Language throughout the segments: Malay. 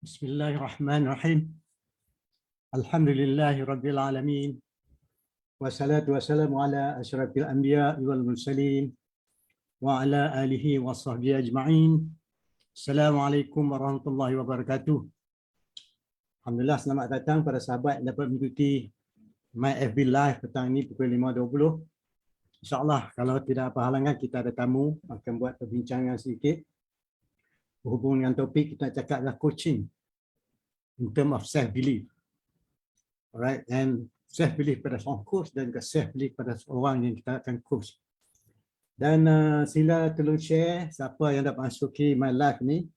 Bismillahirrahmanirrahim. Alhamdulillahirabbil alamin. Wassalatu wassalamu ala asyrafil anbiya wal mursalin wa ala alihi washabbihi ajma'in. Assalamualaikum warahmatullahi wabarakatuh. Alhamdulillah, selamat datang para sahabat yang dapat mengikuti My FB Live petang ini pukul 5.20. InsyaAllah kalau tidak apa halangan, kita ada tamu akan buat perbincangan sedikit berhubung dengan topik kita cakap adalah coaching in term of self-belief. Alright, and self-belief pada seorang coach dan juga self-belief pada seorang yang kita akan coach. Dan sila tolong share siapa yang dapat masuki my live ni.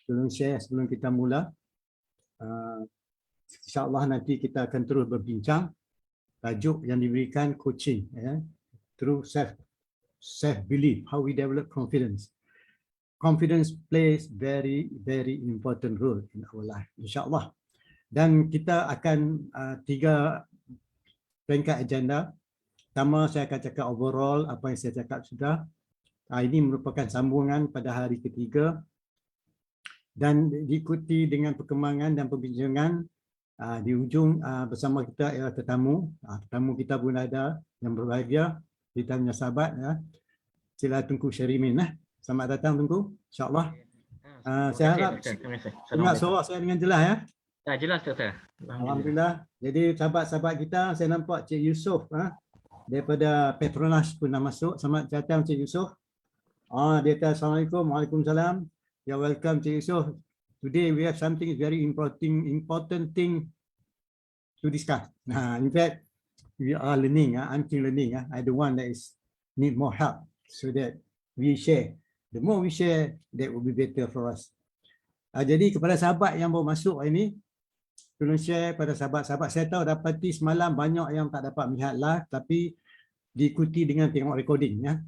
Tolong share sebelum kita mula. InsyaAllah nanti kita akan terus berbincang. Tajuk yang diberikan coaching, through self-belief, how we develop confidence. Confidence plays very important role in our life, insyaAllah. Dan kita akan tiga peringkat agenda. Pertama, saya akan cakap overall apa yang saya cakap sudah. Ini merupakan sambungan pada hari ketiga dan diikuti dengan perkembangan dan perbincangan di ujung bersama kita ialah tetamu. Tetamu kita pun ada yang berbahagia, kita punya sahabat. Sila Tunku Syarimin. Selamat datang Tunku, insyaAllah. Saya harap dengar suara saya dengan jelas ya. Jelas Ustaz. Alhamdulillah. Jadi sahabat-sahabat kita, saya nampak Cik Yusof daripada Petronas pun dah masuk. Selamat datang Cik Yusof. Dia kata Assalamualaikum, Waalaikumsalam. Ya, welcome Cik Yusof. Today we have something very important thing to discuss. In fact, we are learning. I'm still learning. I'm the one that is need more help so that we share. The more we share, that will be better for us. Jadi kepada sahabat yang baru masuk hari ini, tolong share pada sahabat-sahabat. Saya tahu dapati semalam banyak yang tak dapat melihat live tapi diikuti dengan tengok recording ya.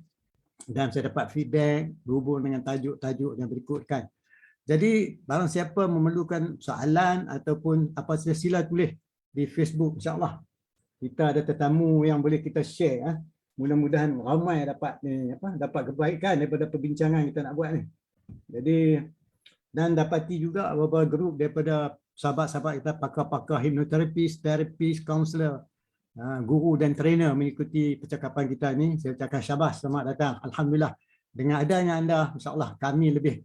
Dan saya dapat feedback berhubung dengan tajuk-tajuk yang berikutkan. Jadi barang siapa memerlukan soalan ataupun apa saja, sila tulis di Facebook, insyaAllah. Kita ada tetamu yang boleh kita share ya. Mudah-mudahan ramai dapat dapat kebaikan daripada perbincangan kita nak buat ni. Jadi dan dapati juga beberapa grup daripada sahabat-sahabat kita, pakar-pakar hipnoterapis, terapis, kaunselor, guru dan trainer mengikuti percakapan kita ni. Saya ucapkan syabas, selamat datang. Alhamdulillah. Dengan adanya anda, insyaAllah kami lebih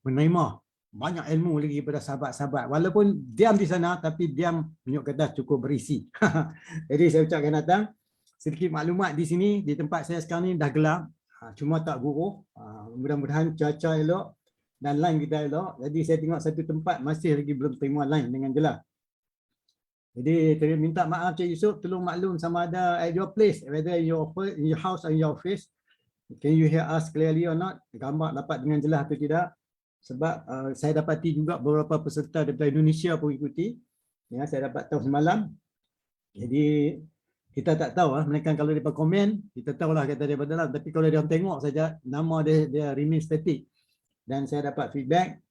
menerima banyak ilmu lagi pada sahabat-sahabat. Walaupun diam di sana, tapi diam minyak kertas cukup berisi. Jadi saya ucapkan datang. Sedikit maklumat di sini, di tempat saya sekarang ni dah gelap. Cuma tak guruh. Mudah-mudahan cuaca elok dan line kita elok. Jadi saya tengok satu tempat masih lagi belum terima line dengan jelas. Jadi saya minta maaf Cik Yusof, tolong maklum sama ada at your place, whether in your house or in your office. Can you hear us clearly or not? Gambar dapat dengan jelas atau tidak? Sebab saya dapati juga beberapa peserta daripada Indonesia pun ikuti. Ya, saya dapat tahu semalam. Jadi kita tak tahu mereka kalau dia komen, kita tahulah kata dia dalam, tapi kalau dia tengok saja nama dia remain static. Dan saya dapat feedback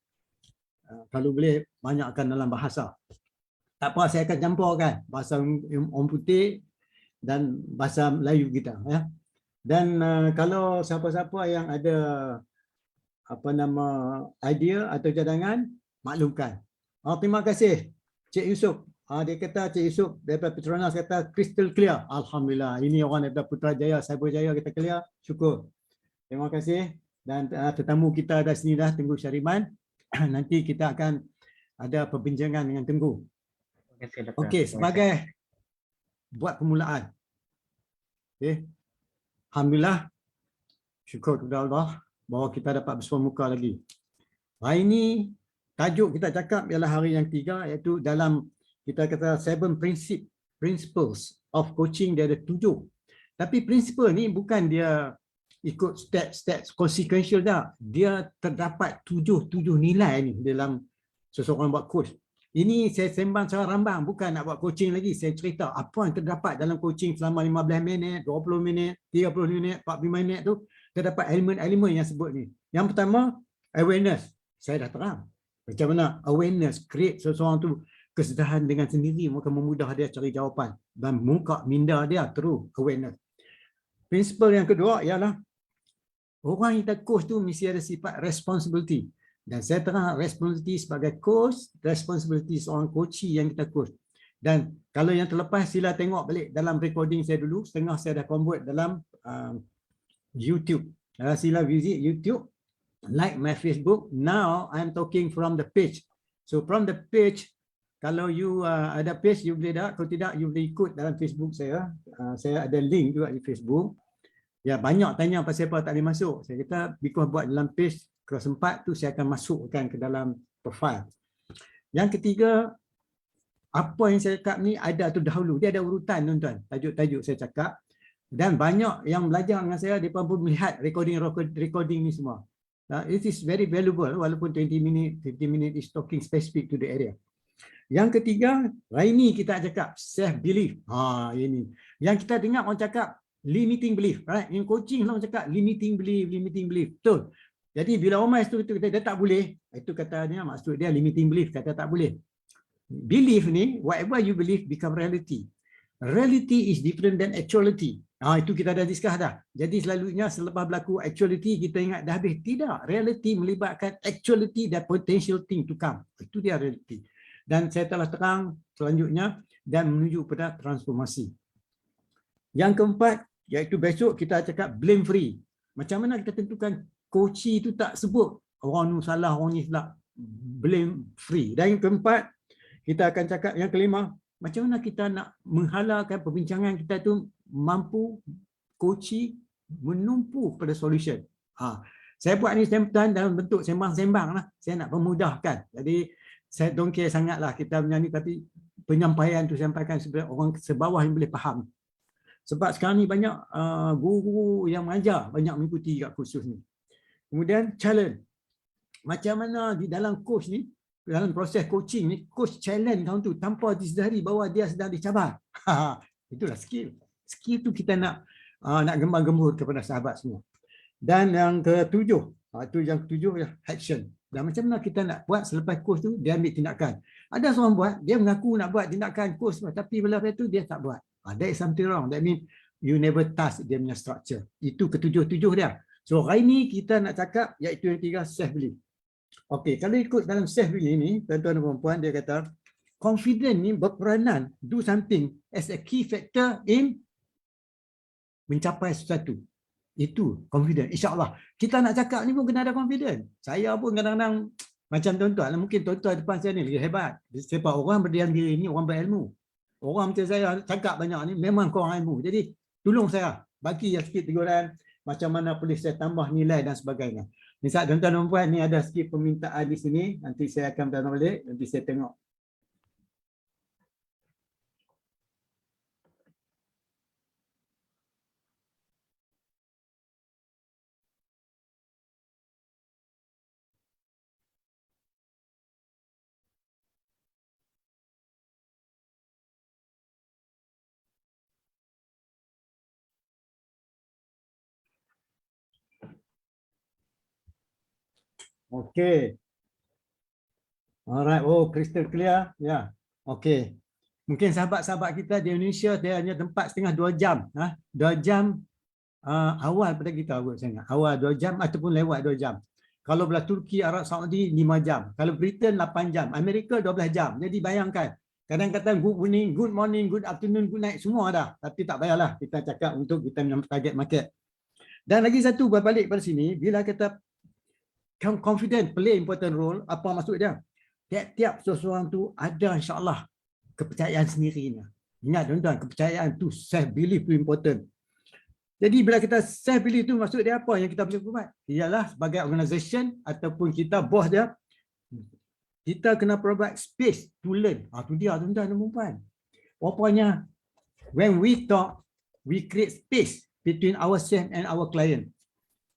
kalau boleh banyakkan dalam bahasa. Tak apa, saya akan campurkan bahasa Orang Putih dan bahasa Melayu kita ya. Dan kalau siapa-siapa yang ada idea atau cadangan, maklumkan. Terima kasih Cik Yusof. Dia kata Cik Yusof daripada Petronas kata crystal clear. Alhamdulillah. Ini orang daripada Putrajaya, Cyberjaya kita clear. Syukur. Terima kasih. Dan tetamu kita ada sini dah, Tengku Syariman. Nanti kita akan ada perbincangan dengan Tengku. Okey, sebagai buat permulaan. Okay. Alhamdulillah. Syukur kepada Allah bahawa kita dapat bersua muka lagi. Hari ini tajuk kita cakap ialah hari yang 3, iaitu dalam kita kata 7 principles of coaching. Dia ada 7. Tapi prinsipal ni bukan dia ikut step consequential dah. Dia terdapat tujuh nilai ni dalam seseorang buat coach. Ini saya sembang secara rambang, bukan nak buat coaching lagi. Saya cerita apa yang terdapat dalam coaching selama 15 minit, 20 minit, 30 minit, 45 minit tu. Terdapat elemen-elemen yang sebut ni. Yang pertama, awareness. Saya dah terang. Macam mana awareness, create seseorang tu kesedaran dengan sendiri, maka memudah dia cari jawapan. Dan muka minda dia terus awareness. Prinsipal yang kedua ialah orang yang kita coach tu mesti ada sifat responsibility. Dan saya terang responsibility sebagai coach, responsibility seorang coachee yang kita coach. Dan kalau yang terlepas sila tengok balik dalam recording saya dulu, setengah saya dah convert dalam YouTube. Sila visit YouTube, like my Facebook. Now I'm talking from the page. So from the page, kalau you ada page, you boleh dah. Kalau tidak, you boleh ikut dalam Facebook saya. Saya ada link juga di Facebook. Ya, banyak tanya pasal apa tak boleh masuk. Saya kata, because buat dalam page, kalau sempat tu saya akan masukkan ke dalam profile. Yang ketiga, apa yang saya cakap ni ada tu dahulu. Dia ada urutan, tuan-tuan. Tajuk-tajuk saya cakap. Dan banyak yang belajar dengan saya, mereka pun melihat recording ni semua. It is very valuable, walaupun 20 minit, 15 minit is talking specific to the area. Yang ketiga, Raini kita cakap, self-belief. Ini. Yang kita dengar orang cakap, limiting belief. Right? In coaching, orang cakap, limiting belief. Betul. Jadi bila orang itu kata dia tak boleh, itu katanya maksud dia limiting belief, kata tak boleh. Belief ni, whatever you believe become reality. Reality is different than actuality. Itu kita dah discuss dah. Jadi selalunya selepas berlaku actuality kita ingat dah habis. Tidak. Reality melibatkan actuality dan potential thing to come. Itu dia reality. Dan saya telah terang selanjutnya dan menuju pada transformasi. Yang keempat, iaitu besok kita cakap blame free. Macam mana kita tentukan coachee itu tak sebut orang ni salah, orang ni salah, blame free. Dan yang keempat, kita akan cakap yang kelima, macam mana kita nak menghalalkan perbincangan kita tu mampu coachee menumpu pada solution. Saya buat ni dalam bentuk sembang-sembang lah. Saya nak memudahkan. Jadi saya don't care sangatlah kita menyanyi, tapi penyampaian tu sampaikan sebenarnya orang sebawah yang boleh faham. Sebab sekarang ni banyak guru yang mengajar, banyak mengikuti kat kursus ni. Kemudian challenge. Macam mana di dalam coach ni, dalam proses coaching ni, coach challenge kawan tu tanpa disedari bahawa dia sedang dicabar. Itulah skill. Skill tu kita nak gembang-gembur kepada sahabat semua. Dan yang ketujuh, itu yang ketujuh ya, action. Dan macam mana kita nak buat selepas coach tu, dia ambil tindakan. Ada seorang buat, dia mengaku nak buat tindakan coach, tapi bila itu dia tak buat. That is something wrong. That means you never touch dia punya structure. Itu ketujuh-tujuh dia. So hari ni kita nak cakap iaitu yang tiga, self-belief. Okey, kalau ikut dalam self-belief ni, tuan-tuan dan puan-puan, dia kata confident ni berperanan do something as a key factor in mencapai sesuatu. Itu confident. InsyaAllah. Kita nak cakap ni pun kena ada confident. Saya pun kadang-kadang macam tuan-tuan, mungkin tuan-tuan depan saya ni lagi hebat. Sebab orang berdiam diri ni orang berilmu. Orang macam saya cakap banyak ni memang kurang ilmu. Jadi tolong saya bagi sikit teguran macam mana boleh saya tambah nilai dan sebagainya. Misal tuan-tuan dan puan ni ada sikit permintaan di sini, nanti saya akan datang balik, nanti saya tengok. Okey. Alright, crystal clear. Ya. Okey. Mungkin sahabat-sahabat kita di Indonesia dia hanya tempat setengah 2 jam, 2 jam awal pada kita sangat. Awal 2 jam ataupun lewat 2 jam. Kalau belah Turki, Arab Saudi 5 jam. Kalau Britain 8 jam. Amerika 12 jam. Jadi bayangkan, kadang-kadang good morning, good afternoon, good night semua dah. Tapi tak payahlah kita cakap untuk kita target market. Dan lagi satu berbalik pada sini, bila kita confident play important role, apa maksud dia? Tiap-tiap seseorang tu ada insya-Allah kepercayaan sendirinya. Ingat tuan-tuan, kepercayaan tu self-belief tu important. Jadi bila kita self-belief tu maksud dia apa yang kita boleh buat? Ialah sebagai organisation ataupun kita bos dia, kita kena provide space to learn. Itu dia tuan-tuan dan puan. Rupanya when we talk, we create space between ourselves and our client.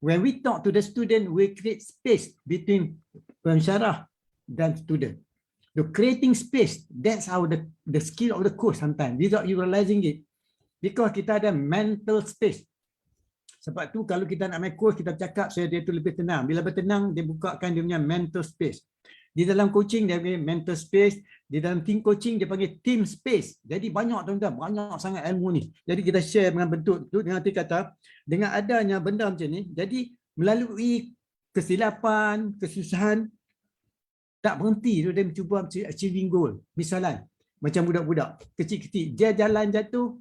When we talk to the student, we create space between pensyarah dan student. So creating space, that's how the skill of the course sometimes, without you realizing it. Because kita ada mental space. Sebab tu kalau kita nak main course, kita cakap saya dia tu lebih tenang. Bila bertenang, dia bukakan dia punya mental space. Di dalam coaching, dia panggil mental space. Di dalam team coaching, dia panggil team space. Jadi banyak tuan-tuan, banyak sangat ilmu ni. Jadi kita share dengan bentuk tu, dengan arti kata, dengan adanya benda macam ni, jadi melalui kesilapan, kesusahan, tak berhenti tu dia mencuba achieving goal. Misalan, macam budak-budak kecil-kecil, dia jalan jatuh,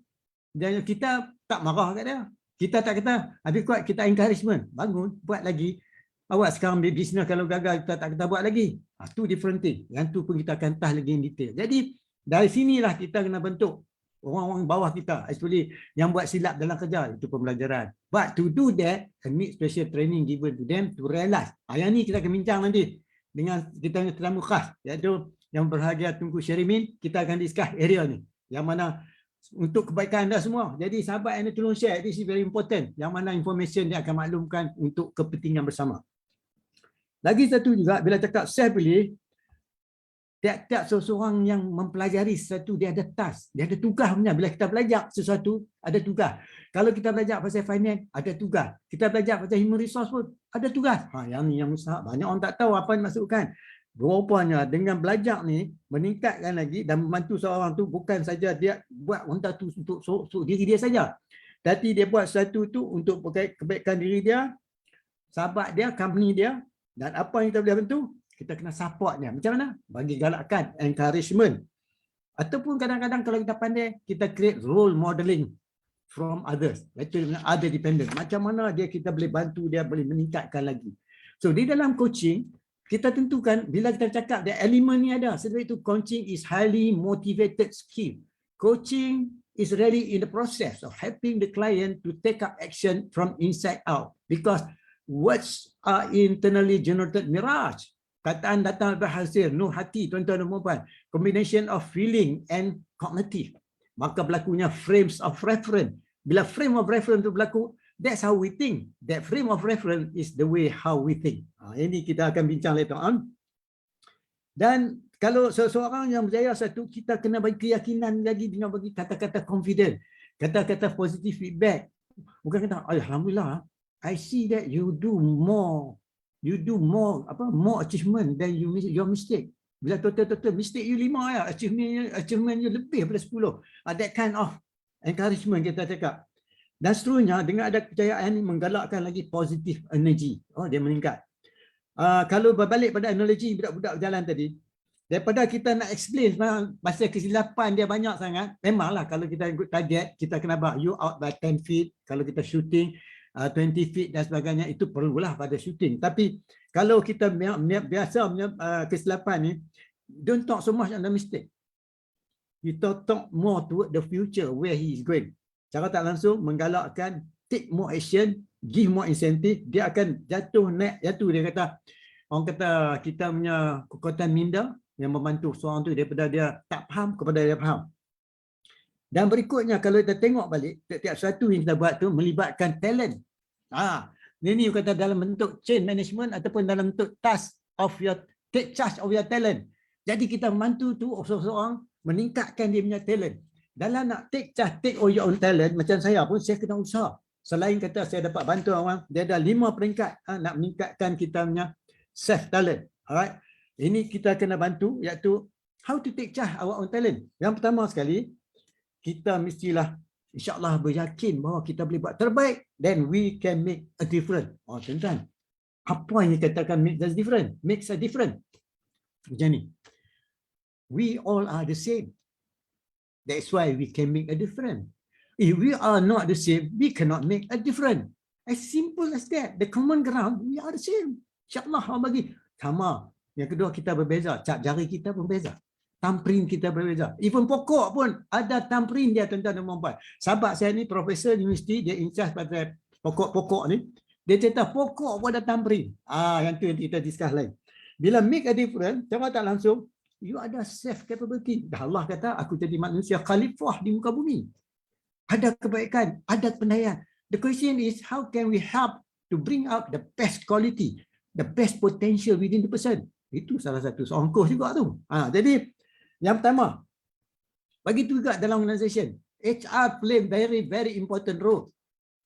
dan kita tak marah kat dia. Kita tak kata, habis kuat, kita encouragement. Bangun, buat lagi. Awak sekarang bisnes kalau gagal, kita tak kata buat lagi. Tu different thing. Yang tu pun kita akan tahu lagi in detail. Jadi, dari sinilah kita kena bentuk orang-orang bawah kita. Actually, yang buat silap dalam kerja, itu pembelajaran. But to do that, I need special training given to them to realize. Yang ni kita akan bincang nanti dengan kita punya tetamu khas, iaitu yang berbahagia Tunku Syarimin. Kita akan discuss area ni. Yang mana untuk kebaikan anda semua. Jadi sahabat yang tolong share, this is very important. Yang mana information dia akan maklumkan untuk kepentingan bersama. Lagi satu juga, bila cakap self-belief, tiap-tiap seseorang yang mempelajari sesuatu, dia ada task, dia ada tugas punya. Bila kita belajar sesuatu, ada tugas. Kalau kita belajar pasal finance, ada tugas. Kita belajar pasal human resource pun, ada tugas. Yang ni yang usaha. Banyak orang tak tahu apa yang dimaksudkan. Rupanya dengan belajar ni, meningkatkan lagi dan membantu seorang tu bukan saja dia buat benda tu untuk diri dia saja. Tapi dia buat sesuatu tu untuk kebaikan diri dia, sahabat dia, company dia. Dan apa yang kita boleh bantu? Kita kena support dia. Macam mana? Bagi galakan, encouragement. Ataupun kadang-kadang kalau kita pandai, kita create role modeling from others. Itu other dependent. Macam mana dia kita boleh bantu dia, boleh meningkatkan lagi. So di dalam coaching, kita tentukan bila kita cakap dia elemen ni ada. Sebab itu coaching is highly motivated skill. Coaching is really in the process of helping the client to take up action from inside out. Because words are internally generated mirage. Kataan datang berhasil, nur hati, tuan-tuan dan puan-puan. Combination of feeling and cognitive. Maka berlakunya frames of reference. Bila frame of reference itu berlaku, that's how we think. That frame of reference is the way how we think. Ini kita akan bincang later on. Dan kalau seseorang yang berjaya satu, kita kena bagi keyakinan lagi dengan bagi kata-kata confident. Kata-kata positive feedback. Bukan kata, alhamdulillah, I see that you do more achievement than your mistake. Bila total mistake you 5 ya, achievement you lebih daripada 10. That kind of encouragement kita cakap. Dan seterusnya dengan ada kepercayaan ini menggalakkan lagi positive energy. Dia meningkat. Kalau berbalik pada analogi budak-budak berjalan tadi, daripada kita nak explain pasal kesilapan dia banyak sangat, memanglah kalau kita ikut target, kita kena buat you out by 10 feet, kalau kita shooting 20 feet dan sebagainya, itu perlulah pada shooting. Tapi kalau kita biasa kesilapan ni, don't talk so much on the mistake. You talk more toward the future, where he is going. Cara tak langsung menggalakkan, take more action, give more incentive, dia akan jatuh naik jatuh. Dia kata, orang kata kita punya kekuatan minda yang membantu seorang tu daripada dia tak faham kepada dia faham. Dan berikutnya kalau kita tengok balik, setiap satu yang kita buat tu melibatkan talent. Ini kata dalam bentuk chain management ataupun dalam bentuk task of your, take charge of your talent. Jadi kita membantu tu seseorang meningkatkan dia punya talent. Dalam nak take charge, take all your own talent, macam saya pun saya kena usaha. Selain kata saya dapat bantu orang, dia ada 5 peringkat nak meningkatkan kita punya self talent. Alright. Ini kita kena bantu, iaitu how to take charge our own talent. Yang pertama sekali, kita mestilah insya-Allah beryakin bahawa kita boleh buat terbaik, then we can make a difference. Tuan-tuan, apa yang dikatakan make a difference? Makes a difference. Macam ni. We all are the same. That's why we can make a difference. If we are not the same, we cannot make a difference. As simple as that. The common ground, we are the same. InsyaAllah Allah bagi. Sama. Yang kedua, kita berbeza. Cap jari kita berbeza. Thumbprint kita berbeza. Even pokok pun ada thumbprint dia, tuan-tuan dan puan-puan. Sahabat saya ni, profesor universiti, dia in charge pada pokok-pokok ni. Dia cerita pokok pun ada thumbprint. Yang tu yang kita discuss lain. Bila make a difference, cara tak langsung, you ada self capability. Allah kata, aku jadi manusia khalifah di muka bumi. ada kebaikan, ada pendayaan. The question is, how can we help to bring out the best quality, the best potential within the person? Itu salah satu soal course juga tu. Jadi, yang pertama, bagi tu juga dalam organisation, HR play very, very important role.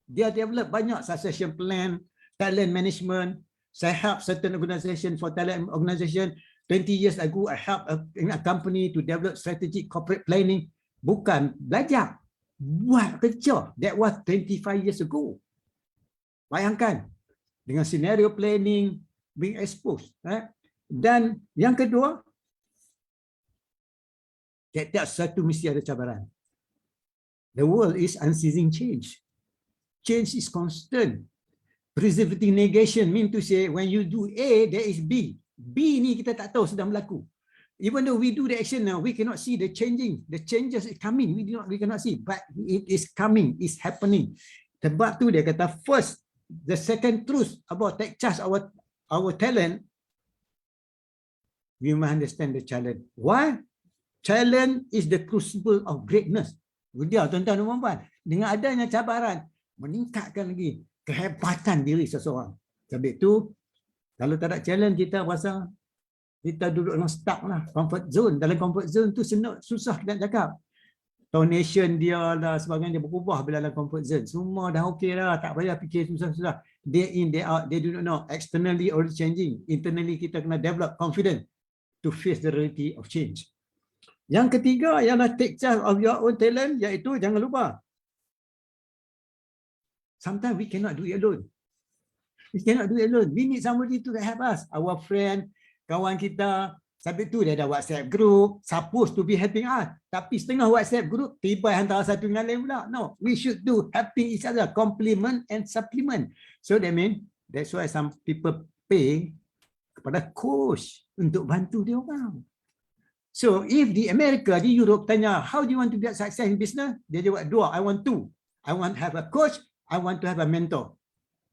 Dia develop banyak succession plan, talent management. Saya help certain organisation for talent organization. 20 years ago, I help a company to develop strategic corporate planning. Bukan belajar, buat kerja. That was 25 years ago. Bayangkan, dengan scenario planning, being exposed. Dan yang kedua, tiap-tiap satu mesti ada cabaran. The world is unceasing change. Change is constant. Preservative negation mean to say when you do A, there is B. B ni kita tak tahu sedang berlaku. Even though we do the action now, we cannot see the changing. The changes is coming. We cannot see, but it is coming. It's happening. Sebab tu dia kata first, the second truth about take charge our talent. We must understand the challenge. Why? Challenge is the crucible of greatness. Dia tuan-tuan dan puan-puan, dengan adanya cabaran meningkatkan lagi kehebatan diri seseorang. Sebab itu, kalau tak ada challenge, kita rasa kita duduk dalam stuck lah, comfort zone. Dalam comfort zone tu susah kita nak cakap. Donation dia lah sebagainya, dia berubah bila dalam comfort zone. Semua dah okey dah, tak payah fikir susah-susah. Day in, day out, they do not know. Externally already changing. Internally kita kena develop confidence to face the reality of change. Yang ketiga ialah take charge of your own talent, iaitu jangan lupa. Sometimes we cannot do it alone. We cannot do it alone. We need somebody to help us. Our friend, kawan kita. Sebab tu dia ada WhatsApp group, supposed to be helping us. Tapi setengah WhatsApp group, tiba antara satu dengan lain pula. No, we should do helping each other, complement and supplement. So that means, that's why some people pay kepada coach untuk bantu dia orang. So if di America, di Europe tanya, how do you want to get success in business? Dia jawab dua, I want two. I want to have a coach, I want to have a mentor.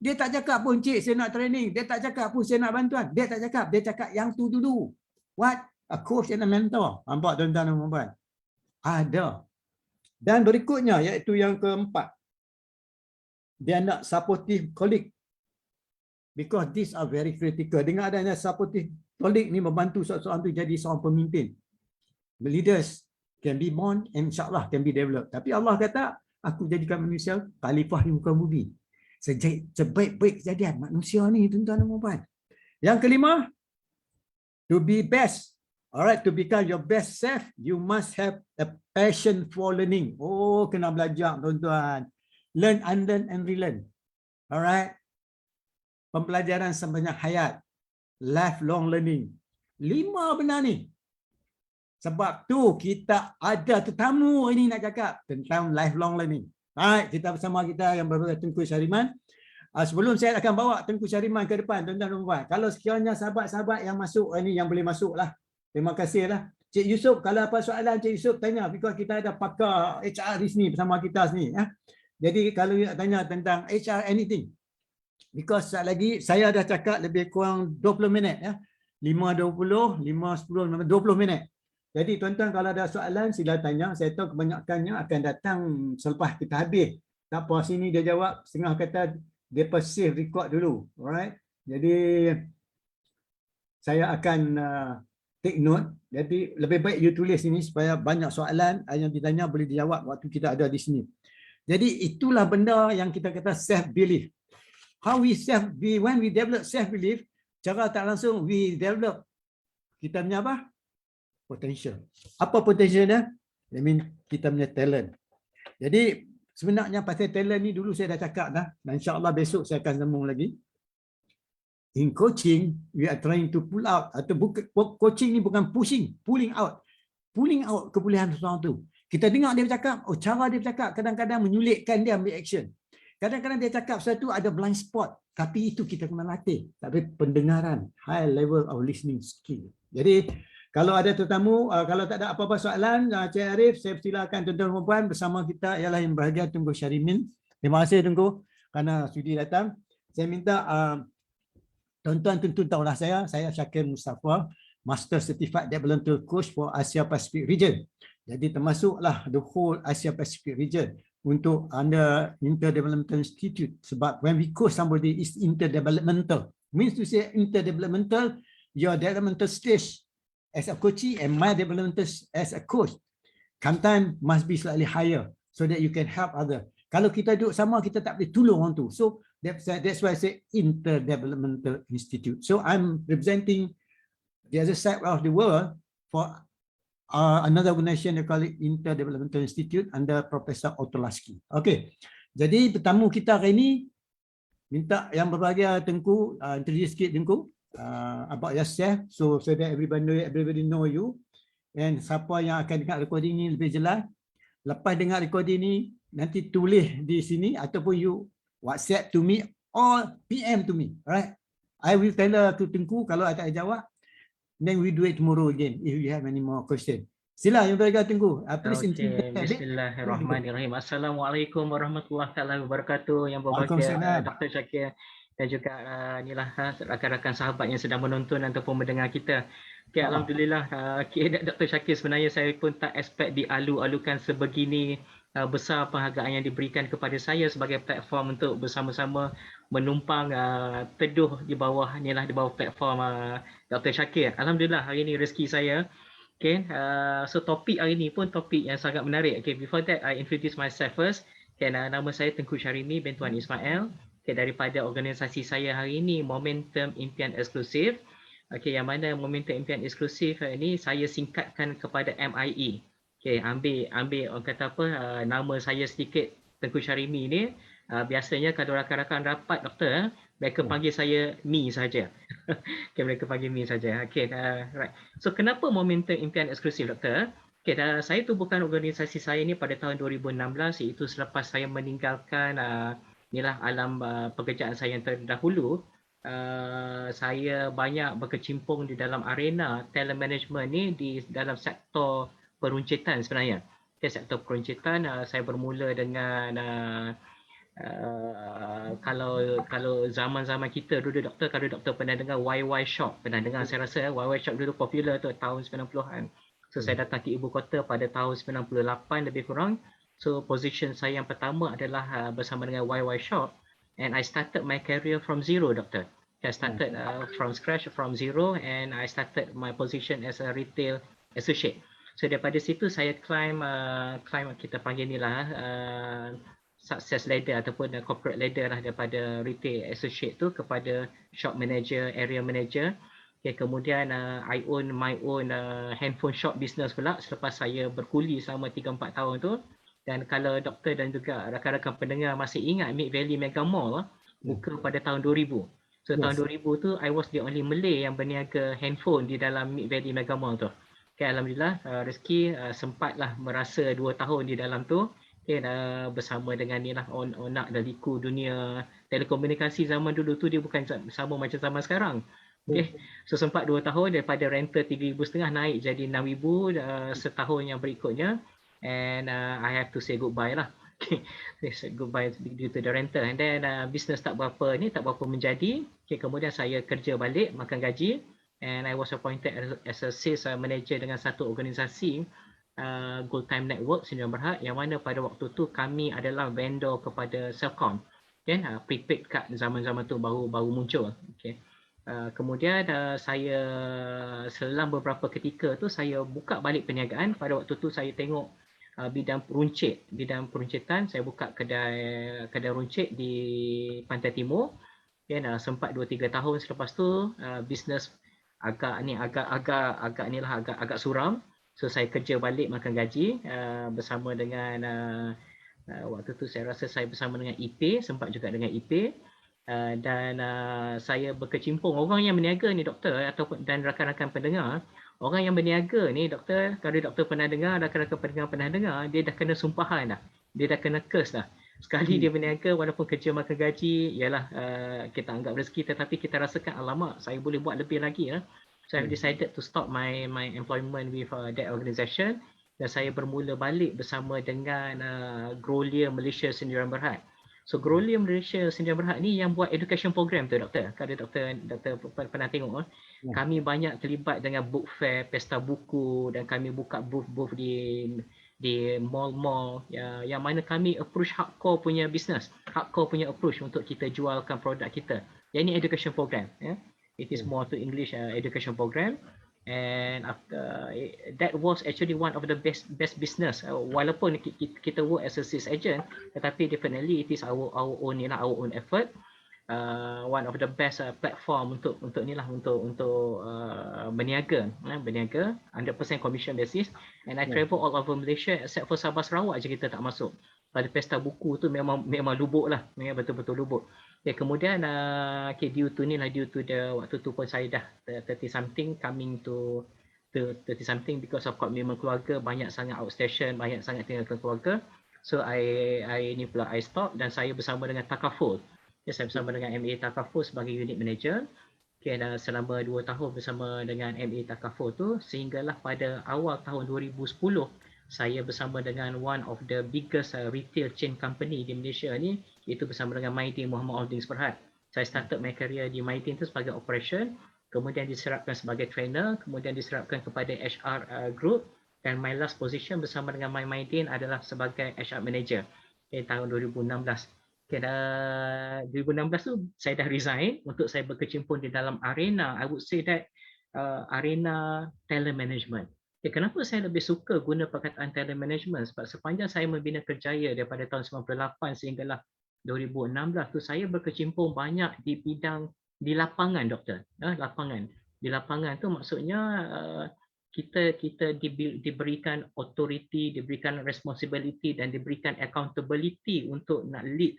Dia tak cakap pun, cik saya nak training. Dia tak cakap pun saya nak bantuan. Dia tak cakap. Dia cakap yang tu dulu. What? A coach and a mentor. Nampak tuan-tuan dan puan-puan? Ada. Dan berikutnya, iaitu yang keempat. Dia nak supportive colleague. Because these are very critical. Dengan adanya supportive colleague ni membantu seorang tu jadi seorang pemimpin. Leaders can be born and insyaAllah can be developed. Tapi Allah kata, aku jadikan manusia khalifah di muka bumi. Sebaik-baik kejadian manusia ni, tuan-tuan dan puan-puan. Yang kelima, to be best. Alright, to become your best self, you must have a passion for learning. Oh, kena belajar, tuan-tuan. Learn, unlearn, and relearn. Alright. Pembelajaran sepanjang hayat. Lifelong learning. 5 benda ni. Sebab tu kita ada tetamu ini nak cakap tentang lifelong learning. Baik, kita bersama kita yang berbeza Tengku Syariman. Sebelum saya akan bawa Tengku Syariman ke depan, tuan-tuan dan puan, kalau sekiranya sahabat-sahabat yang masuk ini yang boleh masuk lah. Terima kasih lah. Cik Yusof, kalau apa soalan Cik Yusof tanya, because kita ada pakar HR di sini bersama kita sini. Jadi kalau nak tanya tentang HR anything, because sekejap lagi saya dah cakap lebih kurang 20 minit. 5-20, 5-10, 20 minit. Jadi tuan-tuan kalau ada soalan sila tanya. Saya tahu kebanyakannya akan datang selepas kita habis. Tak apa, sini dia jawab, setengah kata dia save record dulu. Alright. Jadi saya akan take note. Jadi lebih baik you tulis ini supaya banyak soalan yang ditanya boleh dijawab waktu kita ada di sini. Jadi itulah benda yang kita kata self belief. How when we develop self belief, cara tak langsung we develop kita punya apa? Potential. Apa potential dia? I mean kita punya talent. Jadi sebenarnya pasal talent ni dulu saya dah cakap dah, dan insya-Allah besok saya akan sambung lagi. In coaching, we are trying to pull out, atau coaching ni bukan pushing, pulling out. Pulling out kebolehan seseorang tu. Kita dengar dia bercakap, oh cara dia bercakap kadang-kadang menyulitkan dia ambil action. Kadang-kadang dia cakap sesuatu ada blind spot, tapi itu kita kena latih. Tapi pendengaran, high level of listening skill. Jadi kalau ada tetamu, kalau tak ada apa-apa soalan, Cik Arif, saya persilakan tuan-tuan dan puan bersama kita ialah yang berbahagia Tengku Syarimin. Terima kasih Tengku kerana sudi datang. Saya minta tuan-tuan tentu tahulah saya Syakir Mustafa, Master Certified Developmental Coach for Asia Pacific Region. Jadi termasuklah the whole Asia Pacific Region. untuk under interdevelopmental institute. Sebab when we coach somebody is interdevelopmental, means to say interdevelopmental, your developmental stage as a coachee and my developmental as a coach sometimes must be slightly higher so that you can help other. Kalau kita duduk sama, kita tak boleh tolong orang tu. So that's why I say interdevelopmental institute. So I'm representing the other side of the world for another organization, they call it Interdevelopmental Institute under Professor Otolaski. Okay, jadi tetamu kita hari ini minta yang berbahagia Tengku introduce sikit Tengku about yourself, so that everybody know you, and siapa yang akan dengar recording ni lebih jelas. Lepas dengar recording ni nanti tulis di sini ataupun you WhatsApp to me or PM to me, alright? I will tell her to Tengku kalau I tak jawab. Then we do it tomorrow again if you have any more question. Sila yang beragam Tengku. Please Okay, bismillahirrahmanirrahim. Assalamualaikum warahmatullahi wabarakatuh. Yang berbahagia Dr. Shakir dan juga inilah rakan-rakan sahabat yang sedang menonton ataupun mendengar kita. Okay, alhamdulillah. Dr. Shakir, sebenarnya saya pun tak expect dialu-alukan sebegini besar penghargaan yang diberikan kepada saya sebagai platform untuk bersama-sama menumpang teduh di bawah inilah, di bawah platform Dr. Shakir. Alhamdulillah hari ini rezeki saya. Okay, so topik hari ini pun topik yang sangat menarik. Okay, before that I introduce myself first. Okay, nama saya Tengku Syarimi bin Tuan Ismail. Okay, daripada organisasi saya hari ini, Momentum Impian Eksklusif. Okay, yang mana Momentum Impian Eksklusif ini saya singkatkan kepada MIE. Okay, ambil orang kata apa, nama saya sedikit Tengku Syarimi ni. Biasanya kalau rakan-rakan rapat doktor, mereka panggil saya Mi saja. Okay, mereka panggil Mi saja. Okay, right. So kenapa Momentum Impian Eksklusif doktor? Okay, saya tubuhkan organisasi saya ni pada tahun 2016, iaitu selepas saya meninggalkan inilah alam pekerjaan saya yang terdahulu. Saya banyak berkecimpung di dalam arena talent management ni di dalam sektor peruncitan sebenarnya. Okay, sektor peruncitan saya bermula dengan kalau zaman-zaman kita dulu doktor, kalau doktor pernah dengar YY Shop, pernah dengar saya rasa YY Shop dulu popular tu tahun 90-an. So saya datang ke ibu kota pada tahun 98 lebih kurang. So position saya yang pertama adalah bersama dengan YY Shop, and I started my career from zero doktor. I started from scratch, from zero, and I started my position as a retail associate. So daripada situ saya climb kita panggil ni lah success ladder ataupun corporate ladder lah, daripada retail associate tu kepada shop manager, area manager. Okay, kemudian I own my own handphone shop business pula selepas saya berkuli selama 3-4 tahun tu. Dan kalau doktor dan juga rakan-rakan pendengar masih ingat Mid Valley Mega Mall buka pada tahun 2000. So tahun 2000 tu I was the only Malay yang berniaga handphone di dalam Mid Valley Mega Mall tu. Okay, alhamdulillah rezeki sempatlah merasa 2 tahun di dalam tu. Okay, bersama dengan ni lah onak dan liku dunia telekomunikasi zaman dulu tu, dia bukan sama macam zaman sekarang. Okay, so sempat 2 tahun daripada rental 3,500 naik jadi 6,000 setahun yang berikutnya. And I have to say goodbye lah. Okay, say goodbye due to the rental. And then business tak berapa menjadi. Okay, kemudian saya kerja balik, makan gaji. And I was appointed as a sales manager dengan satu organisasi, Gold Time Network Sdn Bhd, yang mana pada waktu tu kami adalah vendor kepada Celcom. Okay, prepaid card zaman-zaman tu baru muncul. Okay. Kemudian saya selama beberapa ketika tu saya buka balik perniagaan. Pada waktu tu saya tengok bidang peruncitan, saya buka kedai runcit di Pantai Timur. Dan sempat 2-3 tahun selepas tu bisnes agak suram. So saya kerja balik makan gaji bersama dengan waktu tu saya rasa saya bersama dengan IP, sempat juga dengan IP. Dan saya berkecimpung orang yang berniaga ni doktor ataupun dan rakan-rakan pendengar. Orang yang berniaga ni doktor, kalau doktor pernah dengar, rakan-rakan pendengar pernah dengar, dia dah kena sumpahan dah. Dia dah kena curse dah. Sekali dia berniaga walaupun kerja makan gaji, ialah kita anggap rezeki, tetapi kita rasakan alamak saya boleh buat lebih lagi lah. So I decided to stop my employment with that organisation, dan saya bermula balik bersama dengan Grolier Malaysia Sdn Bhd. So Grolier Malaysia Sdn Bhd ni yang buat education program tu doktor. Kalau doktor pernah tengok, kami banyak terlibat dengan book fair, pesta buku, dan kami buka booth di di mall-mall yang mana kami approach hardcore punya business, hardcore punya approach untuk kita jualkan produk kita. Yang ini education program, ya. It is more to English education program, and that was actually one of the best business. Walaupun kita work as a sales agent, tetapi definitely it is our own effort. One of the best platform untuk inilah untuk berniaga 100% commission basis, and I travel all over Malaysia except for Sabah Sarawak je kita tak masuk. Pada pesta buku tu memang lubuk lah, memang betul-betul lubuk. Okay, kemudian due to the waktu tu pun saya dah 30 something coming to 30 something because of komitmen keluarga, banyak sangat outstation, banyak sangat tinggalkan keluarga. So I stop dan saya bersama dengan Takaful. Saya bersama dengan MA Takaful sebagai unit manager. Okay, dan selama 2 tahun bersama dengan MA Takaful tu, sehinggalah pada awal tahun 2010 saya bersama dengan one of the biggest retail chain company di Malaysia ni, iaitu bersama dengan Maidin Muhammad Aldin Berhad. Saya started my career di Maidin tu sebagai operation, kemudian diserapkan sebagai trainer, kemudian diserapkan kepada HR group, dan my last position bersama dengan Maidin adalah sebagai HR manager tahun 2016. Okay, 2016 tu saya dah resign untuk saya berkecimpung di dalam arena, I would say that arena talent management. Okay, kenapa saya lebih suka guna perkataan talent management? Sebab sepanjang saya membina kerjaya daripada tahun 98 sehinggalah 2016 tu, saya berkecimpung banyak di bidang di lapangan, doktor. Lapangan. Di lapangan tu maksudnya kita diberikan authority, diberikan responsibility dan diberikan accountability untuk nak lead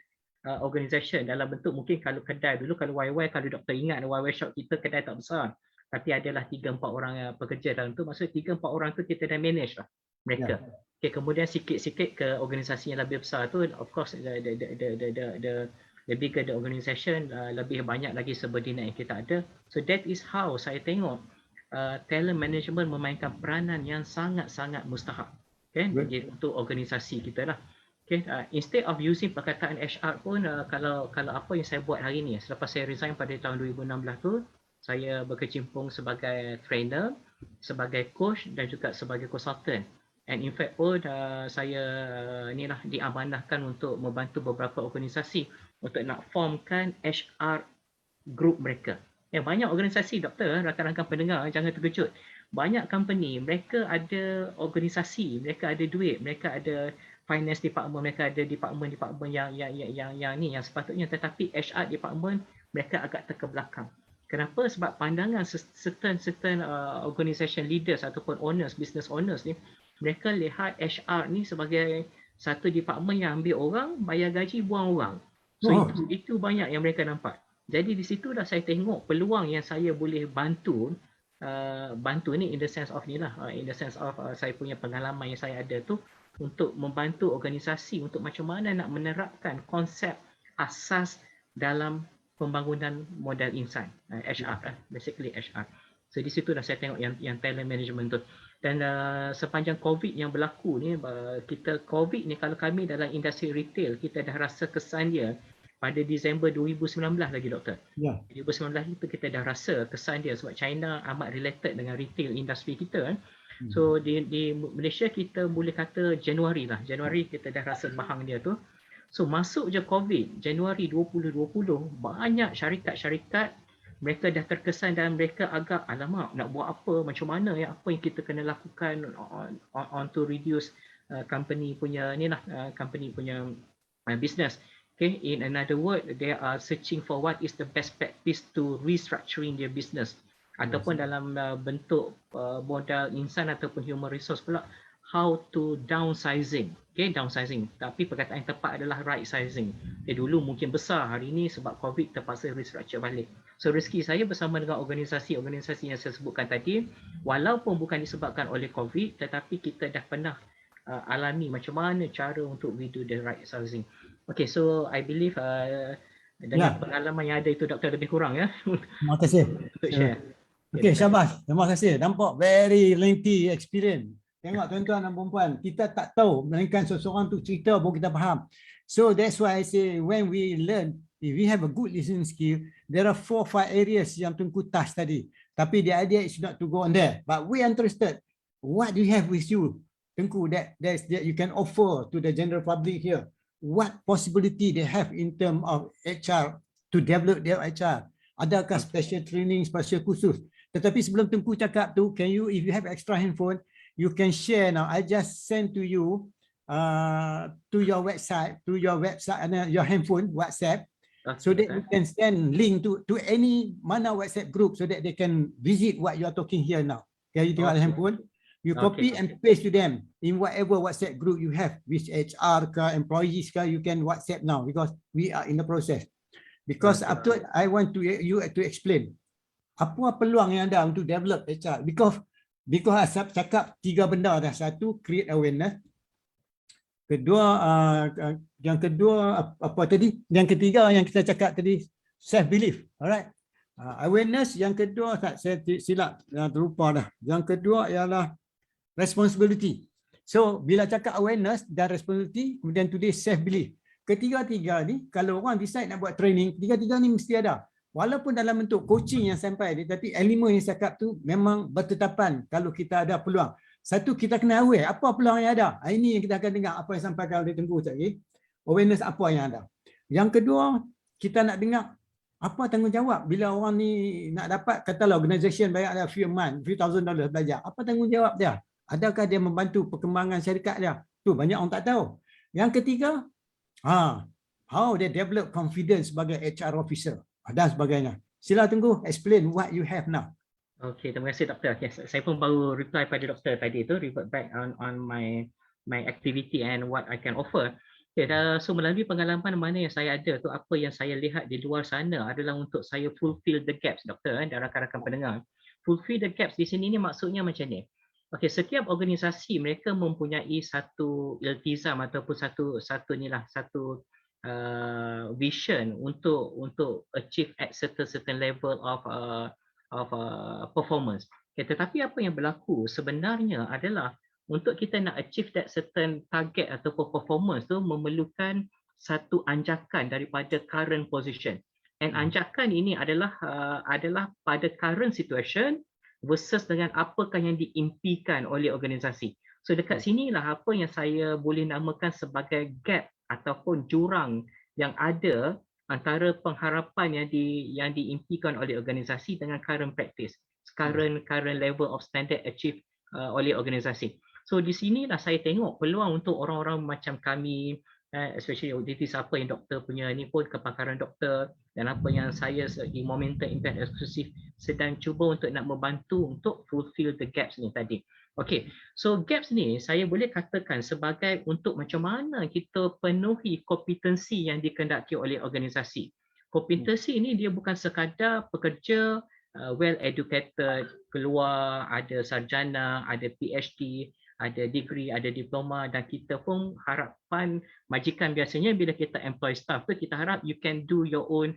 organisation dalam bentuk, mungkin kalau kedai dulu, kalau YY, kalau doktor ingat YY shop kita kedai tak besar, tapi adalah 3-4 orang pekerja dalam tu, maksudnya 3-4 orang tu kita dah manage lah mereka. Okay, kemudian sikit-sikit ke organisasi yang lebih besar tu, of course the bigger the organisation, lebih banyak lagi subordinate yang kita ada. So that is how saya tengok talent management memainkan peranan yang sangat-sangat mustahak, okay, untuk organisasi kita lah. Okay, instead of using perkataan HR pun, kalau apa yang saya buat hari ni, selepas saya resign pada tahun 2016 tu, saya berkecimpung sebagai trainer, sebagai coach dan juga sebagai consultant. And in fact pun saya inilah diamanahkan untuk membantu beberapa organisasi untuk nak formkan HR group mereka. Banyak organisasi, doktor, rakan-rakan pendengar, jangan terkejut. Banyak company, mereka ada organisasi, mereka ada duit, mereka ada finance department, mereka ada department yang sepatutnya, tetapi HR department mereka agak terkebelakang. Kenapa? Sebab pandangan certain organisation leaders ataupun owners, business owners ni, mereka lihat HR ni sebagai satu department yang ambil orang, bayar gaji, buang orang. So itu banyak yang mereka nampak. Jadi di situ dah saya tengok peluang yang saya boleh bantu ni in the sense of saya punya pengalaman yang saya ada tu, untuk membantu organisasi untuk macam mana nak menerapkan konsep asas dalam pembangunan modal insan, HR, basically HR. So di situ dah saya tengok yang talent management tu. Dan sepanjang COVID yang berlaku ni, COVID ni kalau kami dalam industri retail, kita dah rasa kesan dia pada Disember 2019 lagi, doktor. 2019 itu kita dah rasa kesan dia sebab China amat related dengan retail industri kita. So di Malaysia kita boleh kata Januari kita dah rasa bahang dia tu. So masuk je COVID, Januari 2020, banyak syarikat-syarikat mereka dah terkesan dan mereka agak, alamak, nak buat apa, macam mana ya, apa yang kita kena lakukan on to reduce company punya business. Okay, in another word, they are searching for what is the best practice to restructuring their business. Ataupun dalam bentuk modal insan ataupun human resource pula, how to downsizing. Okay, downsizing. Tapi perkataan yang tepat adalah right sizing. Okay, dulu mungkin besar, hari ini sebab COVID terpaksa restructure balik. So rezeki saya bersama dengan organisasi yang saya sebutkan tadi, walaupun bukan disebabkan oleh COVID, tetapi kita dah pernah alami macam mana cara untuk we do the right sizing. Okay, so I believe dengan pengalaman yang ada itu, doktor, lebih kurang ya. Terima kasih. Untuk share. Okay, syabas. Terima kasih. Nampak very lengthy experience. Tengok tuan-tuan dan puan-puan, kita tak tahu, melainkan seseorang tu cerita baru kita faham. So that's why I say when we learn, if we have a good listening skill, there are 4-5 areas yang Tunku touch tadi. Tapi the idea is not to go on there. But we interested, what do you have with you? Tengku, that you can offer to the general public here what possibility they have in terms of HR to develop their HR. Adakah special training, special khusus? Tetapi sebelum Tengku cakap tu, can you, if you have extra handphone, you can share now. I just send to you to your website, and your handphone, WhatsApp, so that you can send link to any mana WhatsApp group so that they can visit what you are talking here now. Can you tengok the handphone? You copy and paste to them in whatever WhatsApp group you have, which HR ke, employees ke, you can WhatsApp now because we are in the process. Because after I want to you to explain apa peluang yang ada untuk develop HR, because Asap cakap 3 benda dah. Satu, create awareness. Kedua, yang kedua apa tadi? Yang ketiga yang kita cakap tadi, self belief. Alright. Awareness. Yang kedua, saya silap, terlupa dah. Yang kedua ialah responsibility. So bila cakap awareness dan responsibility, kemudian today self belief. Ketiga-tiga ni kalau orang decide nak buat training, tiga-tiga ni mesti ada. Walaupun dalam bentuk coaching yang sampai ni, tapi elemen yang cakap tu memang bertetapan kalau kita ada peluang. Satu, kita kena aware apa peluang yang ada. Ini yang kita akan dengar apa yang sampaikan oleh Tengku tadi. Awareness apa yang ada. Yang kedua, kita nak dengar apa tanggungjawab bila orang ni nak dapat, katalah organisation bayar dia few month, few $1,000 belajar. Apa tanggungjawab dia? Adakah dia membantu perkembangan syarikat dia? Tu banyak orang tak tahu. Yang ketiga, how they develop confidence sebagai HR officer dan sebagainya. Sila Tengku, explain what you have now. Okay, terima kasih doktor. Okay, saya pun baru reply pada doktor tadi tu, revert back on my activity and what I can offer. Okay, so melalui pengalaman mana yang saya ada tu, apa yang saya lihat di luar sana adalah untuk saya fulfill the gaps, doktor dan rakan-rakan pendengar. Fulfill the gaps di sini ni maksudnya macam ni. Okay, setiap organisasi mereka mempunyai satu iltizam ataupun satu vision untuk achieve at certain level of performance. Okay, tetapi apa yang berlaku sebenarnya adalah untuk kita nak achieve that certain target ataupun performance tu memerlukan satu anjakan daripada current position. And anjakan ini adalah pada current situation versus dengan apakah yang diimpikan oleh organisasi. So dekat sinilah apa yang saya boleh namakan sebagai gap ataupun jurang yang ada antara pengharapan yang diimpikan oleh organisasi dengan current practice, current level of standard achieved oleh organisasi. So di sinilah saya tengok peluang untuk orang-orang macam kami, especially siapa yang doktor punya ni pun kepakaran doktor, dan apa yang saya di Momentum Impact Eksklusif sedang cuba untuk nak membantu untuk fulfill the gaps ni tadi. Okay, so gaps ni saya boleh katakan sebagai untuk macam mana kita penuhi kompetensi yang dikehendaki oleh organisasi. Kompetensi ini dia bukan sekadar pekerja well educated, keluar, ada sarjana, ada PhD, ada degree, ada diploma, dan kita pun harapan majikan biasanya bila kita employ staff tu kita harap you can do your own,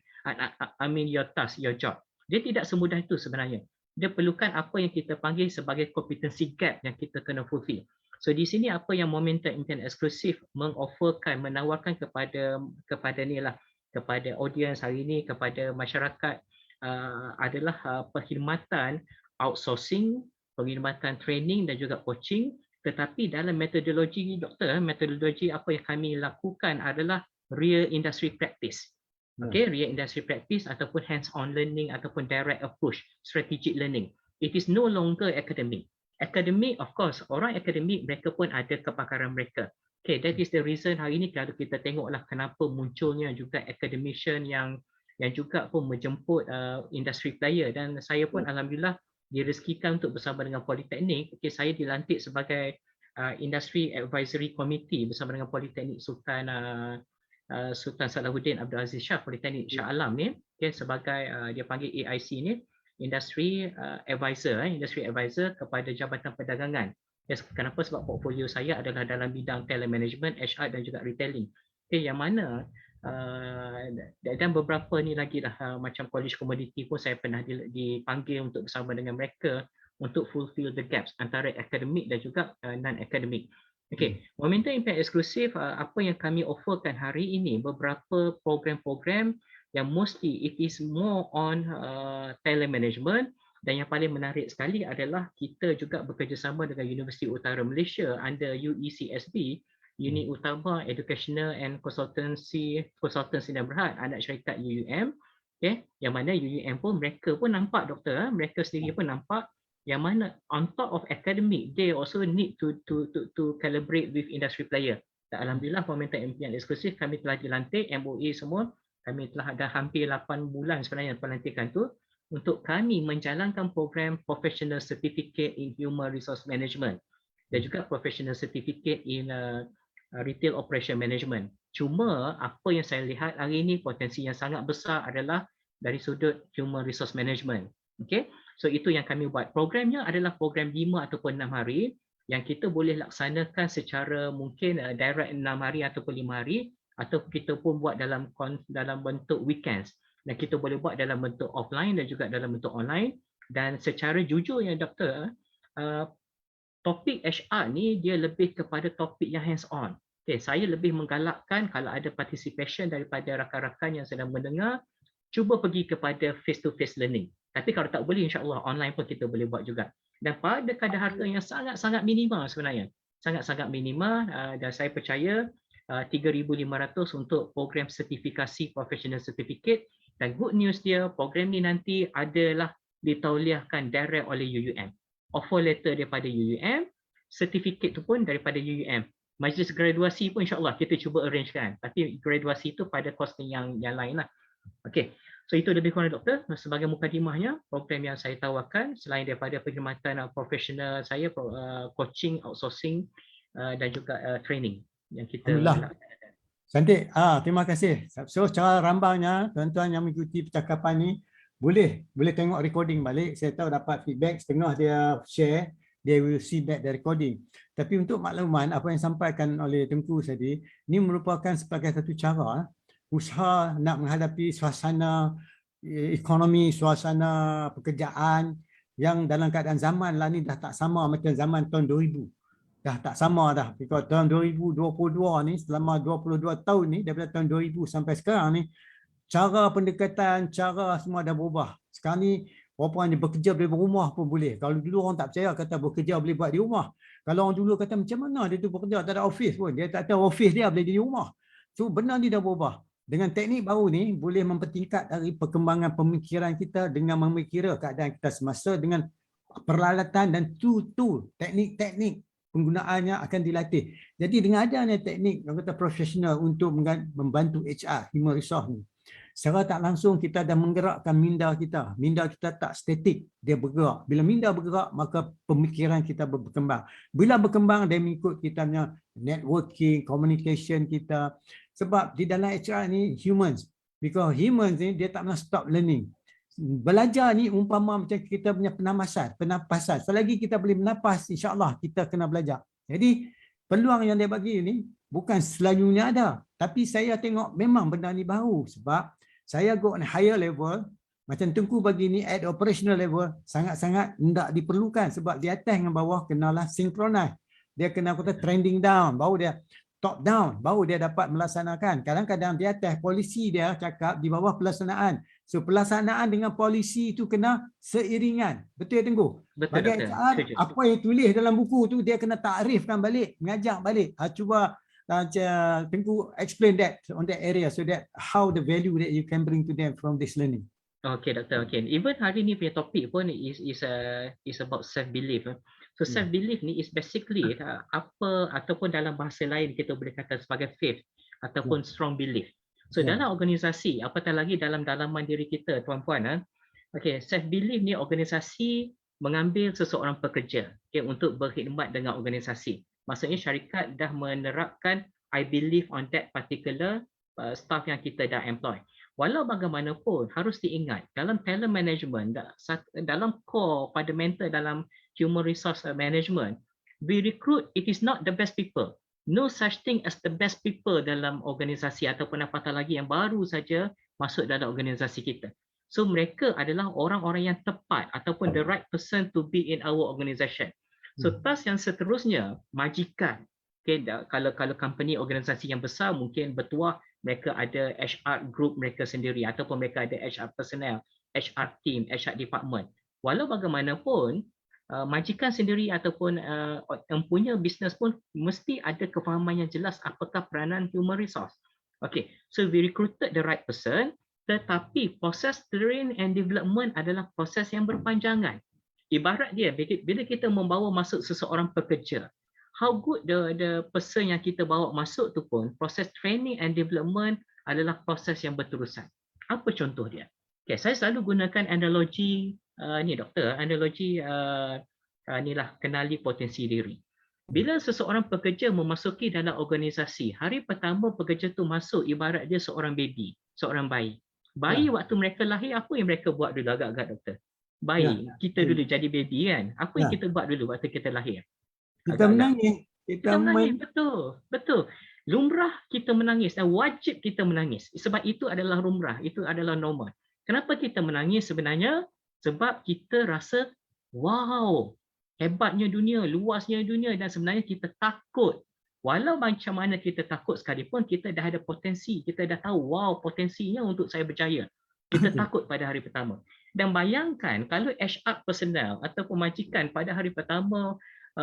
your task, your job. Dia tidak semudah itu sebenarnya. Dia perlukan apa yang kita panggil sebagai competency gap yang kita kena fulfill. So di sini apa yang Momentum Impact Eksklusif mengofferkan, menawarkan kepada ni lah, kepada audiens hari ini, kepada masyarakat adalah perkhidmatan outsourcing, perkhidmatan training dan juga coaching. Tetapi dalam metodologi doktor, metodologi apa yang kami lakukan adalah real industry practice. Okay, real industry practice ataupun hands-on learning ataupun direct approach, strategic learning. It is no longer academic. Academic, of course, orang akademik mereka pun ada kepakaran mereka. Okay, that is the reason hari ini kalau kita tengoklah kenapa munculnya juga academician yang juga pun menjemput industry player, dan saya pun alhamdulillah direzekikan untuk bersama dengan Politeknik. Okay, saya dilantik sebagai Industry Advisory Committee bersama dengan Politeknik Sultan Salahuddin Abdul Aziz Shah, Politeknik Shah Alam ni, okay, sebagai dia panggil AIC ni, Industry Advisor kepada Jabatan Perdagangan. Yes, kenapa? Sebab portfolio saya adalah dalam bidang telemanagement, HR dan juga retailing. Okay, yang mana dan beberapa ni lagi lah macam college commodity pun saya pernah dipanggil untuk bersama dengan mereka untuk fulfill the gaps antara akademik dan juga non-akademik. Okay, Momentum Impact Eksklusif apa yang kami offerkan hari ini beberapa program-program yang mostly it is more on telemanagement Dan yang paling menarik sekali adalah kita juga bekerjasama dengan Universiti Utara Malaysia under UECSB, Unit Utama Educational and Consultancy dan Berhad, anak syarikat UUM. Yang mana UUM pun mereka pun nampak doktor, mereka sendiri pun nampak yang mana on top of academic, they also need to collaborate with industry player. Dan alhamdulillah Momentum Impian Eksklusif kami telah dilantik, MOA semua, kami telah ada hampir 8 bulan sebenarnya pelantikan tu untuk kami menjalankan program Professional Certificate in Human Resource Management dan juga Professional Certificate in Retail Operation Management. Cuma apa yang saya lihat hari ini potensi yang sangat besar adalah dari sudut Human Resource Management. Okay? So itu yang kami buat. Programnya adalah program 5 ataupun 6 hari yang kita boleh laksanakan secara mungkin direct 6 hari ataupun 5 hari, atau kita pun buat dalam bentuk weekends. Dan kita boleh buat dalam bentuk offline dan juga dalam bentuk online. Dan secara jujur ya doktor, topik HR ni dia lebih kepada topik yang hands on. Okay, saya lebih menggalakkan kalau ada participation daripada rakan-rakan yang sedang mendengar, cuba pergi kepada face to face learning. Tapi kalau tak boleh, insya-Allah online pun kita boleh buat juga. Dan pada kadar harga yang sangat-sangat minimal sebenarnya. Sangat-sangat minimal, dan saya percaya 3,500 untuk program sertifikasi Professional Certificate. Dan good news dia, program ni nanti adalah ditauliahkan direct oleh UUM. Offer letter daripada UUM, certificate tu pun daripada UUM. Majlis graduasi pun insya-Allah kita cuba arrangekan. Tapi graduasi tu pada kos yang lain lah. Okey. So itu lebih kurang doktor sebagai mukadimahnya program yang saya tawarkan selain daripada perkhidmatan profesional saya, coaching, outsourcing dan juga training yang kita lakukan. Cantik. Terima kasih. So cara rambangnya, tuan-tuan yang mengikuti percakapan ni boleh tengok recording balik. Saya tahu dapat feedback, setengah dia share, they will see back the recording. Tapi untuk makluman apa yang disampaikan oleh Tengku tadi, ini merupakan sebagai satu cara usaha nak menghadapi suasana ekonomi, suasana pekerjaan yang dalam keadaan zaman lah ni dah tak sama macam zaman tahun 2000. Dah tak sama dah. Because tahun 2022 ni, selama 22 tahun ni, daripada tahun 2000 sampai sekarang ni, cara pendekatan, cara semua dah berubah. Sekarang ni, orang yang bekerja dari rumah pun boleh. Kalau dulu orang tak percaya, kata bekerja boleh buat di rumah. Kalau orang dulu kata macam mana dia tu bekerja, tak ada office pun. Dia tak tahu office dia boleh di rumah. So, benda ni dah berubah. Dengan teknik baru ni, boleh mempertingkat dari perkembangan pemikiran kita dengan memikirkan keadaan kita semasa dengan peralatan dan tool teknik-teknik penggunaannya akan dilatih. Jadi dengan adanya teknik yang kata profesional untuk membantu HR, human resource ni, secara tak langsung kita dah menggerakkan minda kita. Minda kita tak statik, dia bergerak. Bila minda bergerak, maka pemikiran kita berkembang. Bila berkembang, dia mengikut kita punya networking, communication kita. Sebab di dalam HR ni humans. Because humans ni dia tak pernah stop learning. Belajar ni umpama macam kita punya pernafasan. Selagi kita boleh bernapas, insya-Allah kita kena belajar. Jadi peluang yang dia bagi ni bukan selalunya ada. Tapi saya tengok memang benda ni baru. Sebab saya go on higher level, macam Tengku bagi ni at operational level, sangat-sangat tidak diperlukan. Sebab di atas dengan bawah kenalah synchronize. Dia kena kata trending down, baru dia top down, baru dia dapat melaksanakan. Kadang-kadang di atas polisi dia cakap, di bawah pelaksanaan. So pelaksanaan dengan polisi itu kena seiringan. Betul ya Tengku? Betul, bagi betul. HR, apa yang tulis dalam buku tu dia kena takrifkan balik, mengajak balik. Cuba Tengku explain that on that area so that how the value that you can bring to them from this learning. Okay, doktor. Okay. Even hari ni punya topik pun is about self belief. So self belief ni is basically apa ataupun dalam bahasa lain kita boleh kata sebagai faith ataupun strong belief. So dalam organisasi, apatah lagi dalam dalaman diri kita, tuan-puan, okay, self belief ni organisasi mengambil seseorang pekerja, okay, untuk berkhidmat dengan organisasi. Maksudnya syarikat dah menerapkan I believe on that particular staff yang kita dah employ. Walau bagaimanapun harus diingat dalam talent management, dalam core fundamental dalam human resource management, we recruit, it is not the best people. No such thing as the best people dalam organisasi ataupun apatah lagi yang baru saja masuk dalam organisasi kita. So mereka adalah orang-orang yang tepat ataupun the right person to be in our organisation. So task yang seterusnya, majikan. Okay, kalau company organisasi yang besar mungkin bertuah mereka ada HR group mereka sendiri ataupun mereka ada HR personnel, HR team, HR department. Walau bagaimanapun, majikan sendiri ataupun yang punya bisnes pun mesti ada kefahaman yang jelas apakah peranan human resource. Okay, so we recruited the right person, tetapi proses train and development adalah proses yang berpanjangan. Ibarat dia, bila kita membawa masuk seseorang pekerja, how good the person yang kita bawa masuk tu pun, proses training and development adalah proses yang berterusan. Apa contoh dia? Okay, saya selalu gunakan analogi ni doktor, analogi inilah kenali potensi diri. Bila seseorang pekerja memasuki dalam organisasi, hari pertama pekerja tu masuk ibarat dia seorang baby, seorang bayi. Bayi waktu mereka lahir, apa yang mereka buat dulu agak-agak doktor? Bayi, kita dulu jadi baby kan, apa yang kita buat dulu waktu kita lahir? Kita menangis. Kita menangis, betul. Lumrah kita menangis dan wajib kita menangis. Sebab itu adalah lumrah, itu adalah normal. Kenapa kita menangis sebenarnya? Sebab kita rasa, wow, hebatnya dunia, luasnya dunia dan sebenarnya kita takut. Walau macam mana kita takut sekalipun, kita dah ada potensi. Kita dah tahu, wow, potensinya untuk saya berjaya. Kita takut pada hari pertama. Dan bayangkan kalau HR personnel atau majikan pada hari pertama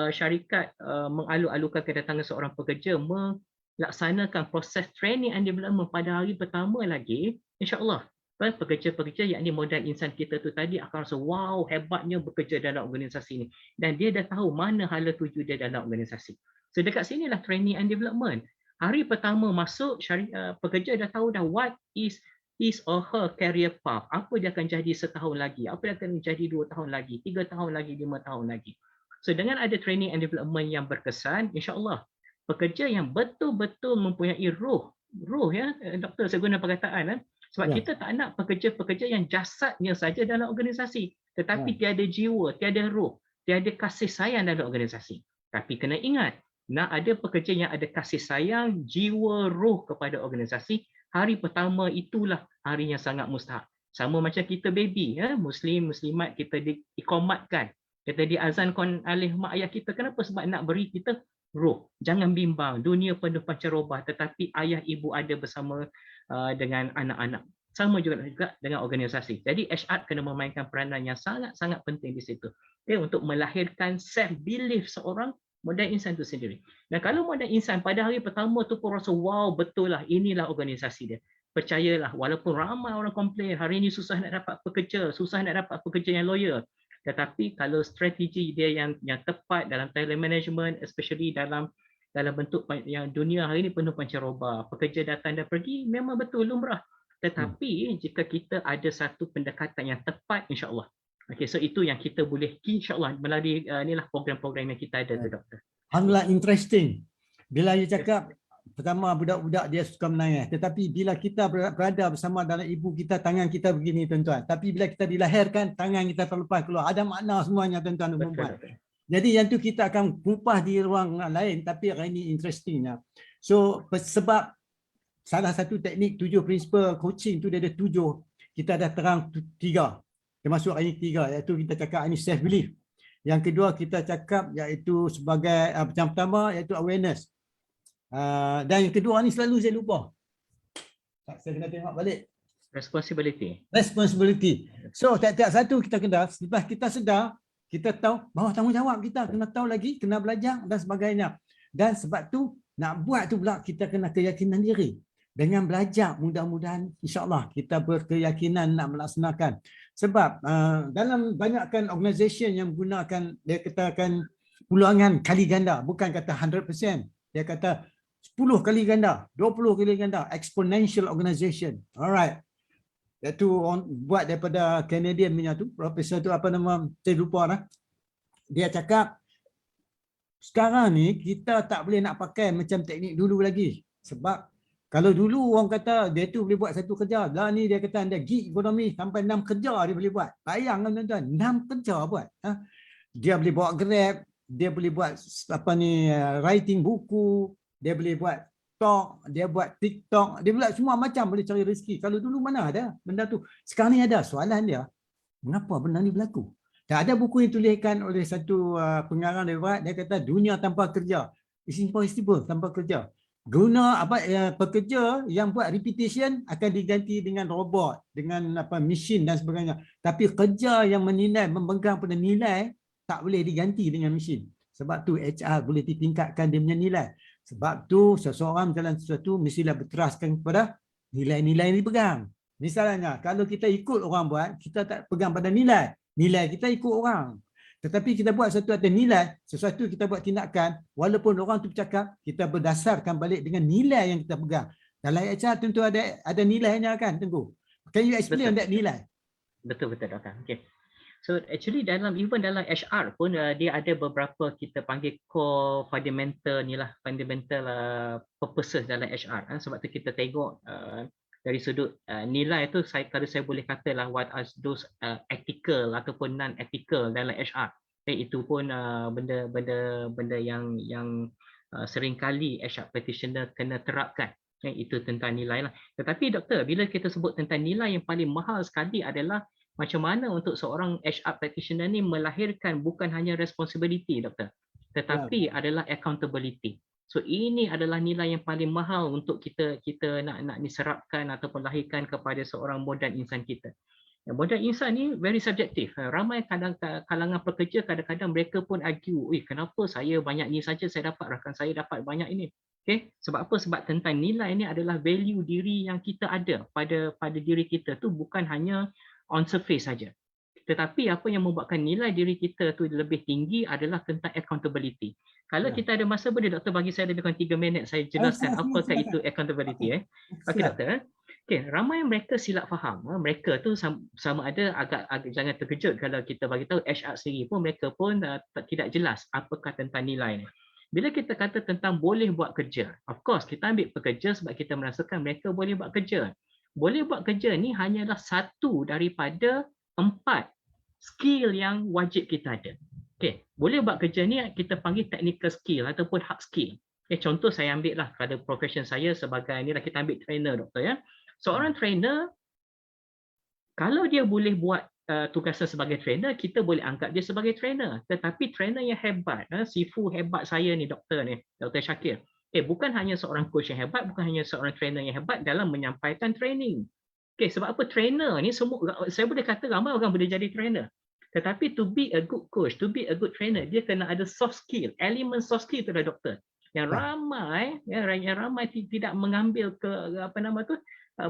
syarikat mengalu-alukan kedatangan seorang pekerja melaksanakan proses training and development pada hari pertama lagi, insya-Allah pekerja-pekerja yakni modal insan kita tu tadi akan rasa wow hebatnya bekerja dalam organisasi ini dan dia dah tahu mana hala tuju dia dalam organisasi. So dekat sinilah training and development. Hari pertama masuk pekerja dah tahu dah what is his or her career path. Apa dia akan jadi setahun lagi, apa dia akan jadi 2 tahun lagi, 3 tahun lagi, 5 tahun lagi. So dengan ada training and development yang berkesan, insya-Allah pekerja yang betul-betul mempunyai ruh ya doktor, saya guna perkataan sebab kita tak nak pekerja-pekerja yang jasadnya saja dalam organisasi tetapi tiada jiwa, tiada ruh, tiada kasih sayang dalam organisasi. Tapi kena ingat, nak ada pekerja yang ada kasih sayang, jiwa, ruh kepada organisasi, hari pertama itulah hari yang sangat mustahak. Sama macam kita baby muslim, muslimat, kita diikomatkan, kita diazankan oleh mak ayah kita. Kenapa? Sebab nak beri kita ruh. Jangan bimbang, dunia penuh pancaroba tetapi ayah ibu ada bersama dengan anak-anak. Sama juga dengan organisasi. Jadi HR kena memainkan peranan yang sangat-sangat penting di situ. Untuk melahirkan self belief seorang modal insan itu sendiri. Dan kalau modal insan pada hari pertama tu pun rasa wow betul lah inilah organisasi dia. Percayalah walaupun ramai orang komplain hari ini susah nak dapat pekerja yang loyal. Tetapi kalau strategi dia yang tepat dalam talent management, especially dalam bentuk yang dunia hari ini penuh pancaroba, pekerja datang dan pergi, memang betul lumrah. Tetapi jika kita ada satu pendekatan yang tepat, insya-Allah. Okey, so itu yang kita boleh insya-Allah melalui inilah program-program yang kita ada tu doktor. Alhamdulillah, interesting. Bila you cakap pertama budak-budak dia suka menangis, tetapi bila kita berada bersama dalam ibu kita, tangan kita begini tuan-tuan. Tapi bila kita dilahirkan, tangan kita terlepas keluar. Ada makna semuanya tuan-tuan dan puan-puan. Jadi yang tu kita akan kupas di ruang lain, tapi hari ini interestingnya. So sebab salah satu teknik 7 prinsipal coaching tu dia ada 7. Kita dah terang 3. Termasuk hari ini 3, iaitu kita cakap ini self belief. Yang kedua kita cakap iaitu sebagai yang pertama iaitu awareness. Dan yang kedua ni selalu saya lupa. Saya kena tengok balik. Responsibility. So tiap-tiap satu kita kena, selepas kita sedar, kita tahu bahawa tanggungjawab kita, kena tahu lagi, kena belajar dan sebagainya. Dan sebab tu nak buat tu pula kita kena keyakinan diri. Dengan belajar mudah-mudahan insya-Allah kita berkeyakinan nak melaksanakan. Sebab dalam banyakkan organisasi yang menggunakan dia katakan pulangan kali ganda, bukan kata 100%. Dia kata 10 kali ganda, 20 kali ganda, exponential organization. Alright. Iaitu buat daripada Canadian punya tu, profesor tu apa nama, saya lupa dah. Dia cakap sekarang ni kita tak boleh nak pakai macam teknik dulu lagi. Sebab kalau dulu orang kata dia tu boleh buat satu kerja, dah ni dia kata anda gig ekonomi sampai 6 kerja dia boleh buat. Bayangkan tuan-tuan, 6 kerja buat. Dia boleh bawa Grab, dia boleh buat apa ni writing buku, dia boleh buat talk, dia buat TikTok, dia buat semua macam boleh cari rezeki. Kalau dulu mana ada benda tu. Sekarang ni ada. Soalan dia, mengapa benda ni berlaku? Dan ada buku yang dituliskan oleh satu pengarang dia kata dunia tanpa kerja. It's impossible tanpa kerja. Guna pekerja yang buat repetition akan diganti dengan robot, dengan mesin dan sebagainya. Tapi kerja yang menilai, memegang pada nilai tak boleh diganti dengan mesin. Sebab tu HR boleh ditingkatkan dia punya nilai. Sebab tu seseorang dalam sesuatu mestilah berteraskan kepada nilai-nilai yang dipegang. Misalnya kalau kita ikut orang buat, kita tak pegang pada nilai. Nilai kita ikut orang. Tetapi kita buat sesuatu atas nilai, sesuatu kita buat tindakan, walaupun orang tu bercakap, kita berdasarkan balik dengan nilai yang kita pegang. Dalam HR tentu ada nilainya kan, Tengku. Can you explain that nilai? Betul, doktor. Okay. So actually even dalam HR pun dia ada beberapa kita panggil core fundamental purposes dalam HR. Sebab tu kita tengok dari sudut nilai tu, kalau saya boleh katalah what are those ethical ataupun non ethical dalam HR. Itu pun benda yang seringkali HR practitioner kena terapkan. Itu tentang nilai lah. Tetapi doktor, bila kita sebut tentang nilai yang paling mahal sekali adalah macam mana untuk seorang HR practitioner ni melahirkan bukan hanya responsibility, doktor, tetapi adalah accountability. So ini adalah nilai yang paling mahal untuk kita nak diserapkan ataupun lahirkan kepada seorang modal insan kita. Modal insan ni very subjektif. Ramai kalangan pekerja kadang-kadang mereka pun argue, kenapa saya banyak ni saja saya dapat, rakan saya dapat banyak ini. Okay? Sebab apa? Sebab tentang nilai ni adalah value diri yang kita ada pada diri kita tu bukan hanya on surface saja. Tetapi apa yang membuatkan nilai diri kita tu lebih tinggi adalah tentang accountability. Kalau kita ada masa, boleh doktor bagi saya lebih kurang 3 minit saya jelaskan apakah itu accountability. Okey doktor. Okey, ramai mereka silap faham. Mereka tu sama ada agak jangan terkejut kalau kita bagi tahu HR sendiri pun mereka pun tidak jelas apakah tentang nilai ni. Bila kita kata tentang boleh buat kerja, of course kita ambil pekerja sebab kita merasakan mereka boleh buat kerja. Boleh buat kerja ni hanyalah satu daripada 4 skill yang wajib kita ada. Okay. Boleh buat kerja ni kita panggil technical skill ataupun hard skill. Okay, contoh saya ambil lah pada profession saya sebagai ni lah, kita ambil trainer doktor ya. Seorang trainer, kalau dia boleh buat tugasan sebagai trainer, kita boleh anggap dia sebagai trainer. Tetapi trainer yang hebat, sifu hebat saya ni doktor Syakir. Bukan hanya seorang coach yang hebat, bukan hanya seorang trainer yang hebat dalam menyampaikan training. Sebab apa? Trainer ni semua, saya boleh kata ramai orang boleh jadi trainer. Tetapi to be a good coach, to be a good trainer, dia kena ada soft skill, elemen soft skill tu dah doktor. Yang ramai tidak mengambil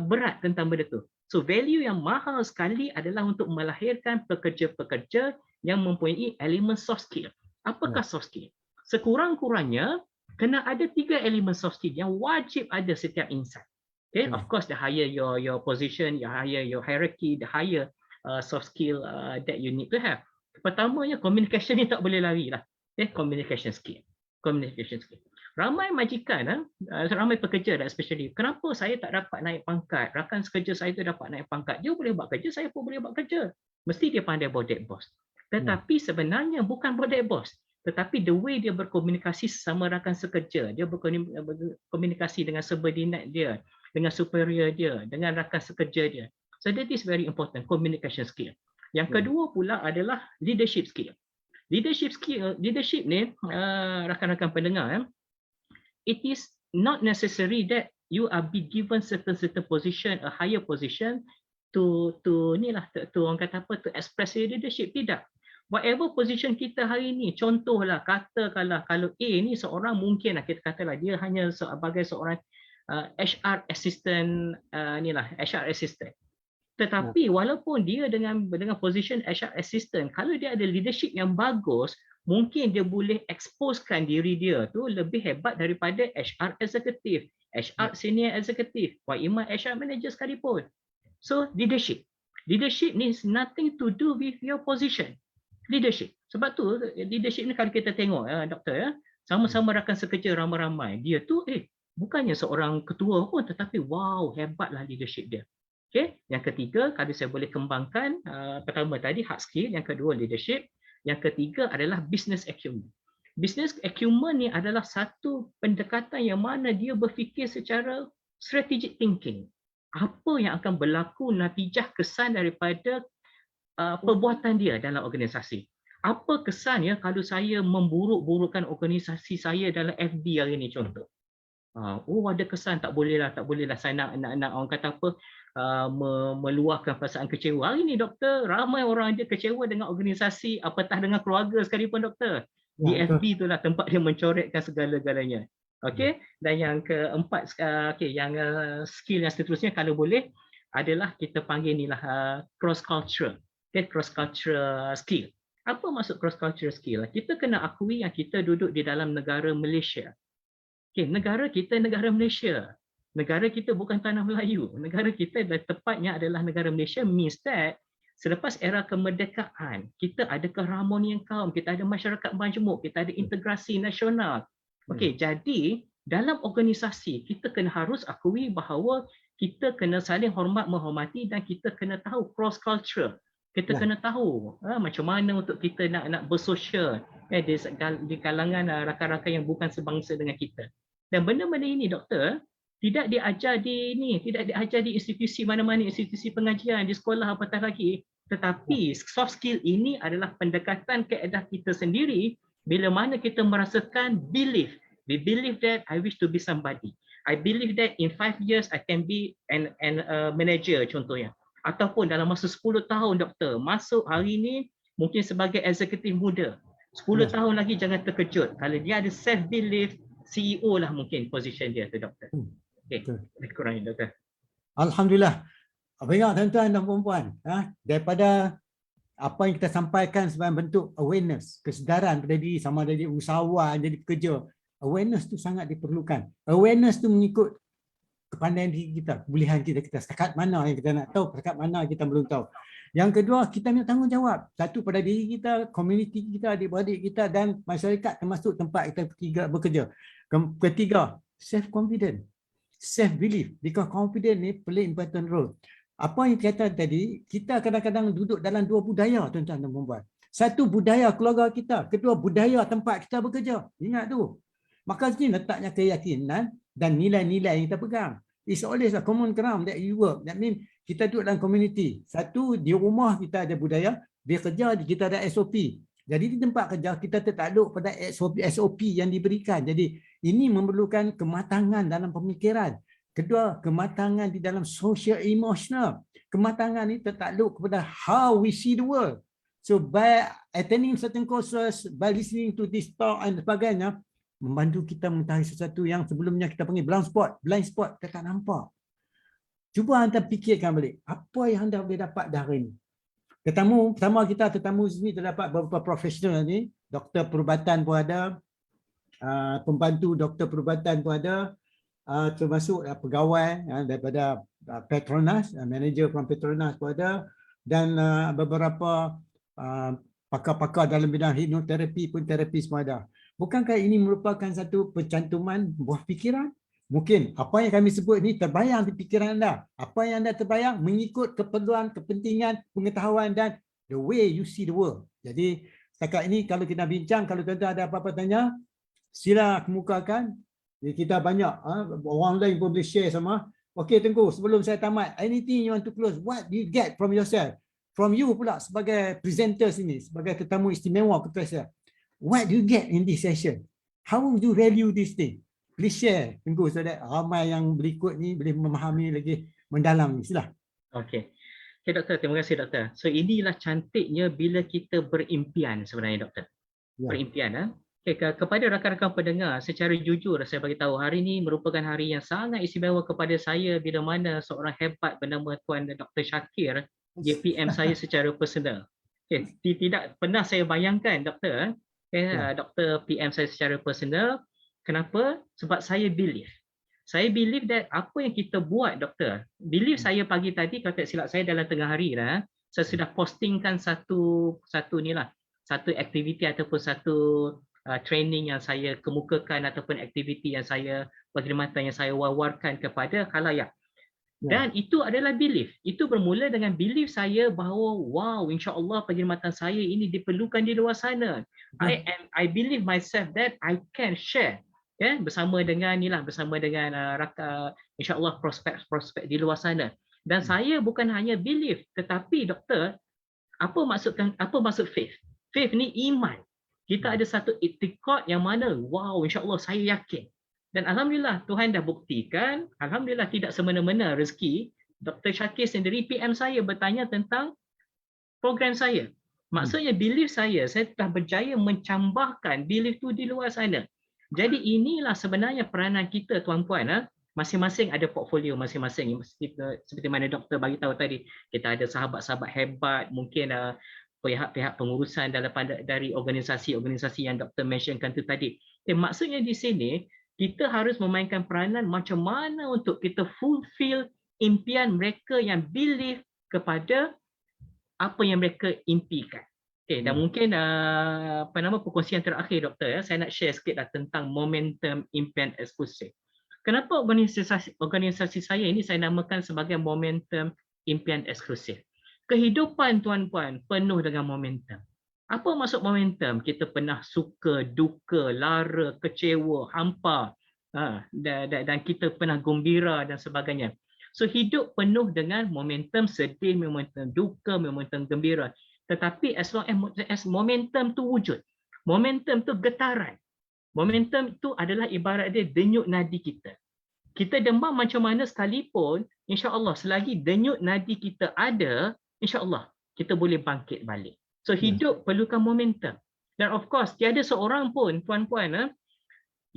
berat tentang benda tu. So value yang mahal sekali adalah untuk melahirkan pekerja-pekerja yang mempunyai elemen soft skill. Apakah soft skill? Sekurang-kurangnya kena ada 3 elemen soft skill yang wajib ada setiap insan. Okay, of course, the higher your position, the higher your hierarchy, the higher soft skill that you need to have. Pertamanya, communication ni tak boleh lari lah. Communication skill. Ramai majikan, ramai pekerja especially, kenapa saya tak dapat naik pangkat? Rakan sekerja saya tu dapat naik pangkat. Dia boleh buat kerja, saya pun boleh buat kerja. Mesti dia pandai bodek boss. Tetapi sebenarnya bukan bodek boss. Tetapi the way dia berkomunikasi sesama rakan sekerja, dia berkomunikasi dengan subordinate dia, dengan superior dia, dengan rakan sekerja dia. So that is very important, communication skill. Yang kedua pula adalah leadership skill. Leadership ni, rakan-rakan pendengar, it is not necessary that you are be given certain position, a higher position to orang kata apa, to express your leadership. Tidak. Whatever position kita hari ni, contohlah katakanlah kalau A ni seorang, mungkin kita katalah dia hanya sebagai seorang HR assistant, HR assistant. Tetapi walaupun dia dengan position HR assistant, kalau dia ada leadership yang bagus, mungkin dia boleh exposekan diri dia tu lebih hebat daripada HR executive, HR senior executive, Iman HR manager sekalipun. So leadership needs nothing to do with your position. Leadership. Sebab tu leadership ni kalau kita tengok doktor sama-sama rakan sekerja ramai-ramai, dia tu bukannya seorang ketua pun, tetapi wow, hebatlah leadership dia. Okay. Yang ketiga, kalau saya boleh kembangkan, pertama tadi hard skill, yang kedua leadership, yang ketiga adalah business acumen. Business acumen ni adalah satu pendekatan yang mana dia berfikir secara strategic thinking. Apa yang akan berlaku, natijah kesan daripada perbuatan dia dalam organisasi. Apa kesannya kalau saya memburuk-burukkan organisasi saya dalam FD hari ini contoh. Oh, ada kesan tak boleh lah saya nak orang kata apa, meluahkan perasaan kecewa. Hari ni doktor, ramai orang je kecewa dengan organisasi, apatah dengan keluarga sekalipun doktor. Di Ya, betul. FB itulah tempat dia mencoretkan segala-galanya. Okey, dan yang keempat, yang skill yang seterusnya kalau boleh adalah kita panggil ni lah cross cultural. Cross cultural skill. Apa maksud cross cultural skill? Kita kena akui yang kita duduk di dalam negara Malaysia. Negara kita negara Malaysia. Negara kita bukan tanah Melayu. Negara kita tepatnya adalah negara Malaysia, means that selepas era kemerdekaan, kita ada keharmonian kaum, kita ada masyarakat majmuk, kita ada integrasi nasional. Jadi dalam organisasi kita harus akui bahawa kita kena saling hormat menghormati dan kita kena tahu cross culture. Kita kena tahu macam mana untuk kita nak bersosial di kalangan rakan-rakan yang bukan sebangsa dengan kita. Dan benda-benda ini doktor tidak diajar di institusi mana-mana, institusi pengajian, di sekolah apatah lagi. Tetapi soft skill ini adalah pendekatan keedah kita sendiri bila mana kita merasakan belief. We believe that I wish to be somebody. I believe that in 5 years I can be an manager contohnya. Ataupun dalam masa 10 tahun doktor, masuk hari ini mungkin sebagai eksekutif muda. 10 tahun lagi jangan terkejut. Kalau dia ada self belief, CEO lah mungkin position dia tu doktor. Okey, lebih kurang ini doktor. Alhamdulillah. Baiklah tuan-tuan dan puan-puan, daripada apa yang kita sampaikan sebagai bentuk awareness, kesedaran pada diri, sama ada jadi usahawan, jadi pekerja, awareness tu sangat diperlukan. Awareness tu mengikut kepandaian diri kita, kebolehan kita setakat mana yang kita nak tahu, setakat mana kita belum tahu. Yang kedua, kita punya tanggungjawab. Satu pada diri kita, komuniti kita, adik-beradik kita dan masyarakat termasuk tempat kita bekerja. Ketiga, self-confident, self-belief. Because confident ni play important role. Apa yang kata tadi, kita kadang-kadang duduk dalam dua budaya tuan-tuan dan puan-puan. Satu budaya keluarga kita, kedua budaya tempat kita bekerja. Ingat tu. Maka sini letaknya keyakinan dan nilai-nilai yang kita pegang. It's always a common ground that you work. That means kita duduk dalam komuniti. Satu, di rumah kita ada budaya, di kerja kita ada SOP. Jadi di tempat kerja kita tertakluk pada SOP yang diberikan. Jadi ini memerlukan kematangan dalam pemikiran. Kedua, kematangan di dalam social emotional. Kematangan ini tertakluk kepada how we see the world. So by attending certain courses, by listening to this talk dan sebagainya, membantu kita mengetahui sesuatu yang sebelumnya kita panggil blind spot, kita tak nampak. Cuba anda fikirkan balik, apa yang anda boleh dapat dari ini? Pertama kita tetamu sini terdapat beberapa profesional ni, doktor perubatan pun ada, pembantu doktor perubatan pun ada, termasuk pegawai daripada Petronas, manager from Petronas pun ada, dan beberapa pakar-pakar dalam bidang hipnoterapi pun terapis pun ada. Bukankah ini merupakan satu pencantuman buah fikiran? Mungkin apa yang kami sebut ini terbayang di fikiran anda. Apa yang anda terbayang mengikut keperluan, kepentingan, pengetahuan dan the way you see the world. Jadi setakat ini kalau kita bincang, kalau tuan-tuan ada apa-apa tanya, sila kemukakan. Jadi kita banyak orang lain pun boleh share sama. Okey Tengku, sebelum saya tamat, anything you want to close, what do you get from yourself? From you pula sebagai presenter sini, sebagai tetamu istimewa ketua saya. What do you get in this session? How would you value this thing? Please share, Tengku, so that ramai yang berikut ni boleh memahami lagi mendalam ni. Sila. Okey. Okay, doktor, terima kasih doktor. So inilah cantiknya bila kita berimpian sebenarnya doktor. Ya. Berimpian. Okay, kepada rakan-rakan pendengar, secara jujur saya bagi tahu hari ini merupakan hari yang sangat istimewa kepada saya bila mana seorang hebat bernama Tuan Dr. Shakir dia PM saya secara personal. Okay, tidak pernah saya bayangkan doktor. Doktor PM saya secara personal. Kenapa? Sebab saya believe. Saya believe that apa yang kita buat doktor. Believe saya pagi tadi, kalau tak silap saya dalam tengah hari lah, saya sudah postingkan satu aktiviti ataupun satu training yang saya kemukakan ataupun aktiviti yang saya perkhidmatan yang saya wawarkan kepada khalayak. Dan itu adalah belief. Itu bermula dengan belief saya bahawa wow, insya-Allah perkhidmatan saya ini diperlukan di luar sana. I believe myself that I can share bersama dengan insya-Allah prospek di luar sana. Dan saya bukan hanya belief tetapi doktor, apa maksud faith? Faith ni iman. Kita ada satu iktikad yang mana wow, insya-Allah saya yakin. Dan alhamdulillah Tuhan dah buktikan, alhamdulillah tidak semena-mena rezeki. Dr. Syakir sendiri PM saya bertanya tentang program saya. Maksudnya belief saya telah berjaya mencambahkan belief tu di luar sana. Jadi inilah sebenarnya peranan kita tuan-puan. Masing-masing ada portfolio masing-masing. Seperti mana doktor bagi tahu tadi, kita ada sahabat-sahabat hebat, mungkin pihak-pihak pengurusan dari organisasi-organisasi yang doktor mentionkan tu tadi. Maksudnya di sini, kita harus memainkan peranan macam mana untuk kita fulfill impian mereka yang believe kepada apa yang mereka impikan. Okay, dan mungkin perkongsian terakhir doktor, saya nak share sikit tentang momentum impian eksklusif. Kenapa organisasi saya ini saya namakan sebagai momentum impian eksklusif? Kehidupan tuan-puan penuh dengan momentum. Apa maksud momentum? Kita pernah suka, duka, lara, kecewa, hampa, dan kita pernah gembira dan sebagainya. So hidup penuh dengan momentum sedih, momentum duka, momentum gembira. Tetapi as long as momentum tu wujud, momentum tu getaran, momentum tu adalah ibarat dia denyut nadi kita. Kita demam macam mana sekalipun, insya-Allah selagi denyut nadi kita ada, insya-Allah kita boleh bangkit balik. So hidup perlukan momentum. Dan of course tiada seorang pun tuan-puan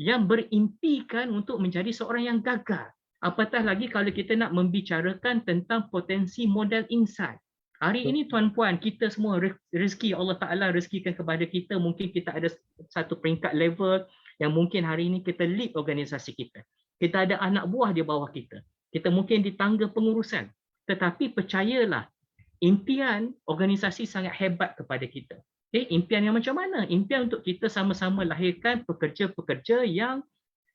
yang berimpikan untuk menjadi seorang yang gagal. Apatah lagi kalau kita nak membicarakan tentang potensi modal insan. Hari ini tuan-puan, kita semua rezeki Allah Ta'ala rezekikan kepada kita, mungkin kita ada satu peringkat level yang mungkin hari ini kita lead organisasi kita. Kita ada anak buah di bawah kita. Kita mungkin di tangga pengurusan. Tetapi percayalah, impian organisasi sangat hebat kepada kita. Okay, impian yang macam mana? Impian untuk kita sama-sama lahirkan pekerja-pekerja yang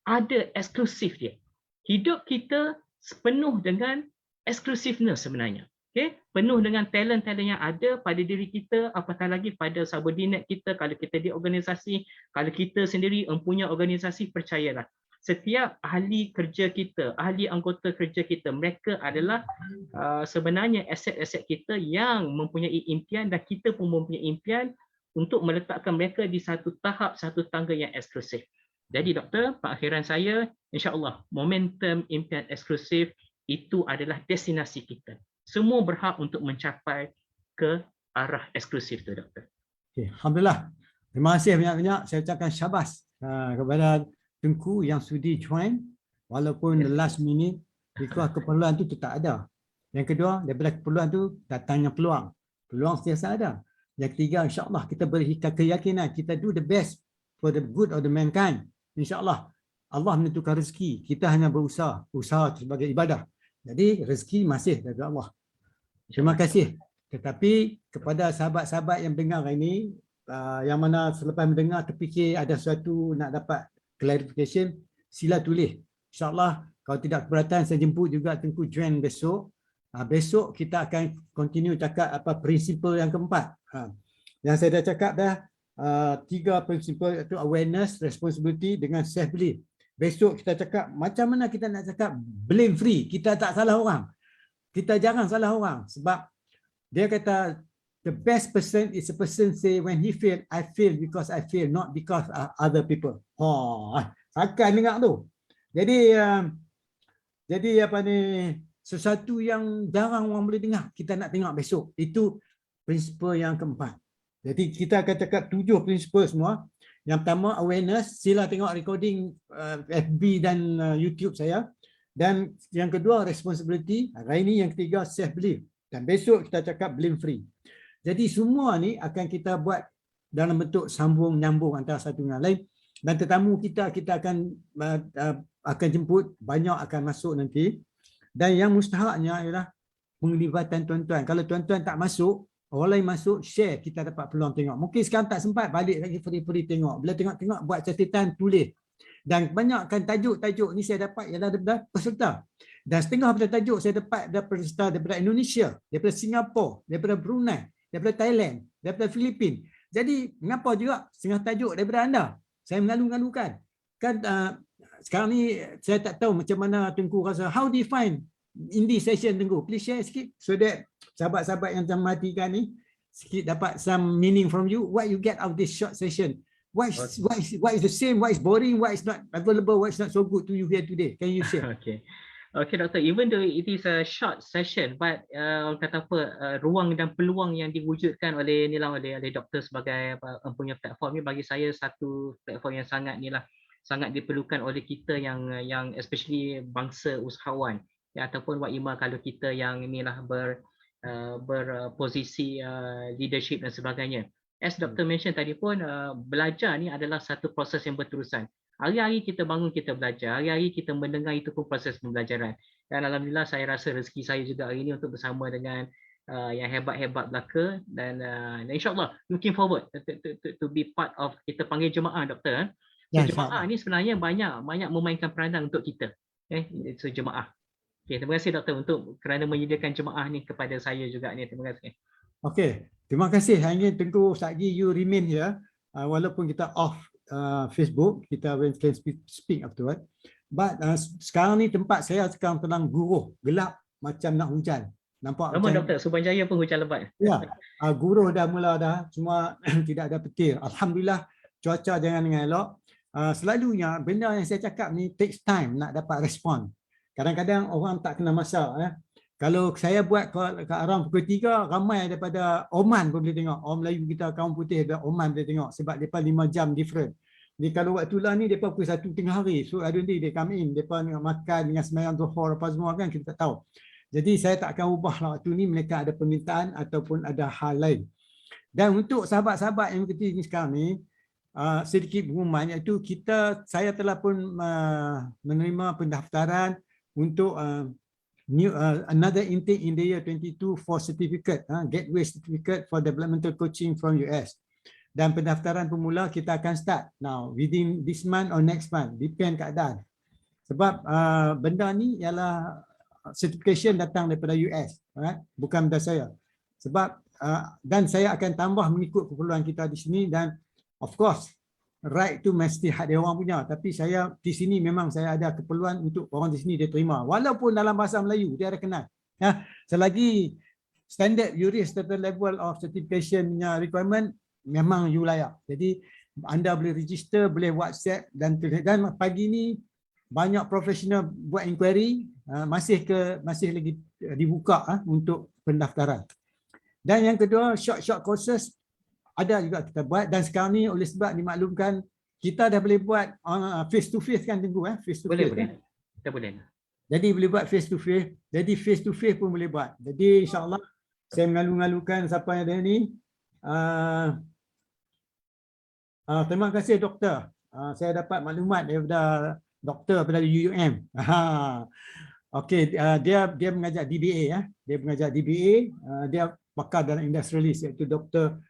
ada eksklusif dia. Hidup kita penuh dengan eksklusifness sebenarnya. Okay? Penuh dengan talent-talent yang ada pada diri kita, apatah lagi pada subordinate kita, kalau kita di organisasi, kalau kita sendiri mempunyai organisasi, percayalah. Setiap ahli kerja kita, ahli anggota kerja kita, mereka adalah sebenarnya aset-aset kita yang mempunyai impian dan kita pun mempunyai impian untuk meletakkan mereka di satu tahap, satu tangga yang eksklusif. Jadi doktor, perakhiran saya, insya-Allah momentum impian eksklusif itu adalah destinasi kita. Semua berhak untuk mencapai ke arah eksklusif tu doktor. Okay, alhamdulillah. Terima kasih banyak-banyak. Saya ucapkan syabas kepada Tengku yang sudi join walaupun the last minute, because keperluan tu tetap ada. Yang kedua, daripada keperluan tu datangnya peluang. Peluang sentiasa ada. Yang ketiga, insya-Allah kita beri keyakinan kita do the best for the good of the mankind. InsyaAllah Allah menentukan rezeki. Kita hanya berusaha. Usaha sebagai ibadah. Jadi rezeki masih dari Allah. Terima kasih. Tetapi kepada sahabat-sahabat yang dengar ini, yang mana selepas mendengar terfikir ada sesuatu nak dapat clarification, sila tulis. InsyaAllah kalau tidak keberatan saya jemput juga Tengku join besok. Besok kita akan continue cakap apa prinsipal yang keempat. Yang saya dah cakap dah, 3 prinsipal iaitu awareness, responsibility dengan self belief. Besok kita cakap macam mana kita nak cakap blame free. Kita tak salah orang. Kita jangan salah orang sebab dia kata the best person is a person say when he fail, I fail because I fail, not because other people. Akan dengar tu. Jadi apa ni, sesuatu yang jarang orang boleh dengar, kita nak tengok besok. Itu prinsipal yang keempat. Jadi kita akan cakap 7 prinsipal semua. Yang pertama awareness, sila tengok recording FB dan YouTube saya. Dan yang kedua responsibility, hari ini yang ketiga self belief. Dan besok kita cakap blame free. Jadi semua ni akan kita buat dalam bentuk sambung nyambung antara satu dengan lain. Dan tetamu kita akan jemput, banyak akan masuk nanti. Dan yang mustahaknya ialah penglibatan tuan-tuan. Kalau tuan-tuan tak masuk, orang lain masuk, share, kita dapat peluang tengok. Mungkin sekarang tak sempat, balik lagi free-free tengok. Bila tengok-tengok, buat catatan, tulis. Dan banyakkan tajuk-tajuk ni saya dapat ialah daripada peserta. Dan setengah daripada tajuk saya dapat daripada peserta daripada Indonesia, daripada Singapura, daripada Brunei, daripada Thailand, daripada Filipina. Jadi mengapa juga setengah tajuk daripada anda? Saya mengalu-alukan. Kan sekarang ni saya tak tahu macam mana Tengku rasa. How do you find in this session Tengku? Please share sikit so that sahabat-sahabat yang matikan ni sikit dapat some meaning from you. What you get out of this short session What is the same? What is boring? What is not available? What is not so good to you here today? Can you share? Okay, Doctor. Even though it is a short session, but kata apa, ruang dan peluang yang diwujudkan oleh oleh doktor sebagai punya platform ni bagi saya satu platform yang sangat diperlukan oleh kita yang especially bangsa usahawan ataupun Wak Ima kalau kita yang inilah berposisi leadership dan sebagainya. As Dr. mention tadi pun, belajar ni adalah satu proses yang berterusan. Hari-hari kita bangun, kita belajar. Hari-hari kita mendengar, itu pun proses pembelajaran. Dan alhamdulillah saya rasa rezeki saya juga hari ini untuk bersama dengan yang hebat-hebat belaka dan insyaAllah looking forward to be part of, kita panggil jemaah, Doktor. Jemaah ni sebenarnya banyak memainkan peranan untuk kita. So jemaah. Terima kasih Doktor untuk kerana menyediakan jemaah ni kepada saya juga ni. Terima kasih. Okay, terima kasih. Hanya Tengku Sagi, you remain here. Walaupun kita off Facebook, kita can speak afterward. But sekarang ni tempat saya sekarang tengah guruh, gelap macam nak hujan. Nampak macam Doktor, Subanjaya pun hujan lebat. Ya, guruh dah mula dah, cuma tidak ada petir. Alhamdulillah cuaca dengan elok. Selalunya benda yang saya cakap ni takes time nak dapat respon. Kadang-kadang orang tak kena masa. Kalau saya buat ke arah pukul 3, ramai daripada Oman pun boleh tengok. Orang Melayu kita, kaum putih dari Oman boleh tengok sebab mereka 5 jam different. Jadi kalau waktu lah ni mereka pukul 1 tengah hari. So I don't think they come in. Mereka makan dengan sembahyang Zuhur apa semua kan kita tak tahu. Jadi saya tak akan ubah lah waktu ni, mereka ada permintaan ataupun ada hal lain. Dan untuk sahabat-sahabat yang kecil ni sekarang ni, sedikit pengumuman iaitu saya telah pun menerima pendaftaran untuk another intake in the year 22 for certificate, gateway certificate for developmental coaching from US. Dan pendaftaran pemula kita akan start now within this month or next month, depend keadaan. Sebab benda ni ialah certification datang daripada US, bukan daripada saya. Sebab dan saya akan tambah mengikut keperluan kita di sini, dan of course right tu mesti hak dia orang punya, tapi saya di sini memang saya ada keperluan untuk orang di sini dia terima walaupun dalam bahasa Melayu dia ada kenal. Selagi standard URIS certain level of certification requirement memang you layak. Jadi anda boleh register, boleh WhatsApp dan pagi ni banyak profesional buat inquiry, masih lagi dibuka untuk pendaftaran. Dan yang kedua, short courses ada juga kita buat, dan sekarang ni oleh sebab dimaklumkan kita dah boleh buat face to face kan Tengku, face to face. Boleh. Kita boleh. Jadi boleh buat face to face. Jadi face to face pun boleh buat. Jadi insya-Allah saya mengalu-alukan siapa yang ada ni. Terima kasih doktor. Saya dapat maklumat daripada doktor daripada UUM. Okey, dia mengajar DBA Dia mengajar DBA, dia pakar dalam industrialis iaitu Dr.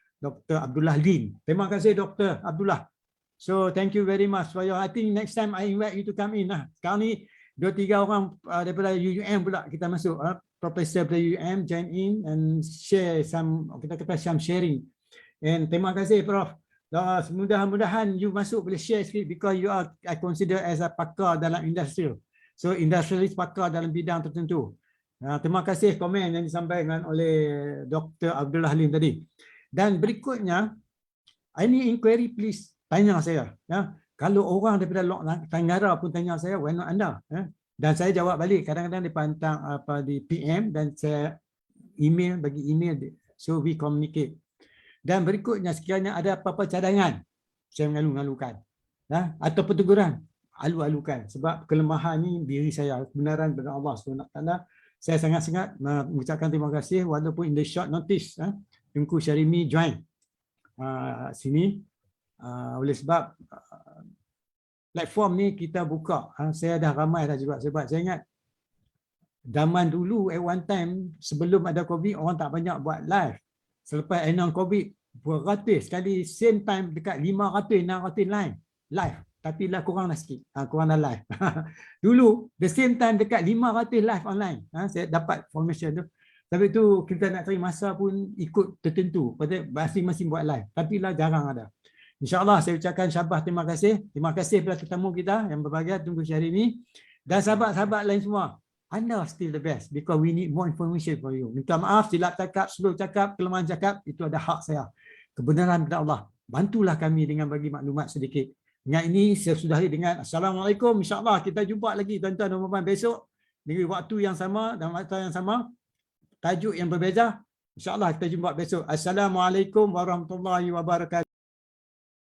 Abdullah Lin. Terima kasih Dr. Abdullah. So thank you very much for your, I think next time I invite you to come in. Sekarang ni 2-3 orang daripada UUM pula kita masuk. Professor dari UUM join in and share some, kita kata some sharing. And terima kasih Prof. Mudah-mudahan you masuk boleh share sikit because you are, I consider as a pakar dalam industrial. So industrialist pakar dalam bidang tertentu. Terima kasih komen yang disampaikan oleh Dr. Abdullah Lin tadi. Dan berikutnya, any inquiry please tanya saya. Kalau orang daripada Tenggara pun tanya saya, why not anda? Dan saya jawab balik. Kadang-kadang dia pantang di PM dan saya bagi email, so we communicate. Dan berikutnya, sekiranya ada apa-apa cadangan, saya mengalu-alukan. Atau pertuguran, alu-alukan. Sebab kelemahan ni diri saya, kebenaran daripada Allah SWT. Saya sangat-sangat mengucapkan terima kasih walaupun in the short notice, Tengku Syarimi join sini. Oleh sebab platform ni kita buka. Saya dah ramai dah juga sebab saya ingat zaman dulu at one time sebelum ada COVID orang tak banyak buat live. Selepas ending COVID beratus sekali same time dekat 500-600 live. Tapi lah kurang lah sikit. Kurang dah live. Dulu the same time dekat 500 live online. Saya dapat formation tu. Tapi tu kita nak cari masa pun ikut tertentu. Pasal masing-masing buat live. Tapi lah jarang ada. InsyaAllah saya ucapkan syabas terima kasih. Terima kasih kepada tetamu kita yang berbahagia Tengku Syarimi. Dan sahabat-sahabat lain semua. Anda still the best because we need more information for you. Minta maaf silap cakap, slow cakap, kelemahan cakap. Itu ada hak saya. Kebenaran kepada Allah. bantulah kami dengan bagi maklumat sedikit. Yang ini saya sudahi dengan Assalamualaikum. InsyaAllah kita jumpa lagi tuan-tuan dan puan-puan besok dengan waktu yang sama dan masa yang sama, tajuk yang berbeza. InsyaAllah kita jumpa besok. Assalamualaikum warahmatullahi wabarakatuh.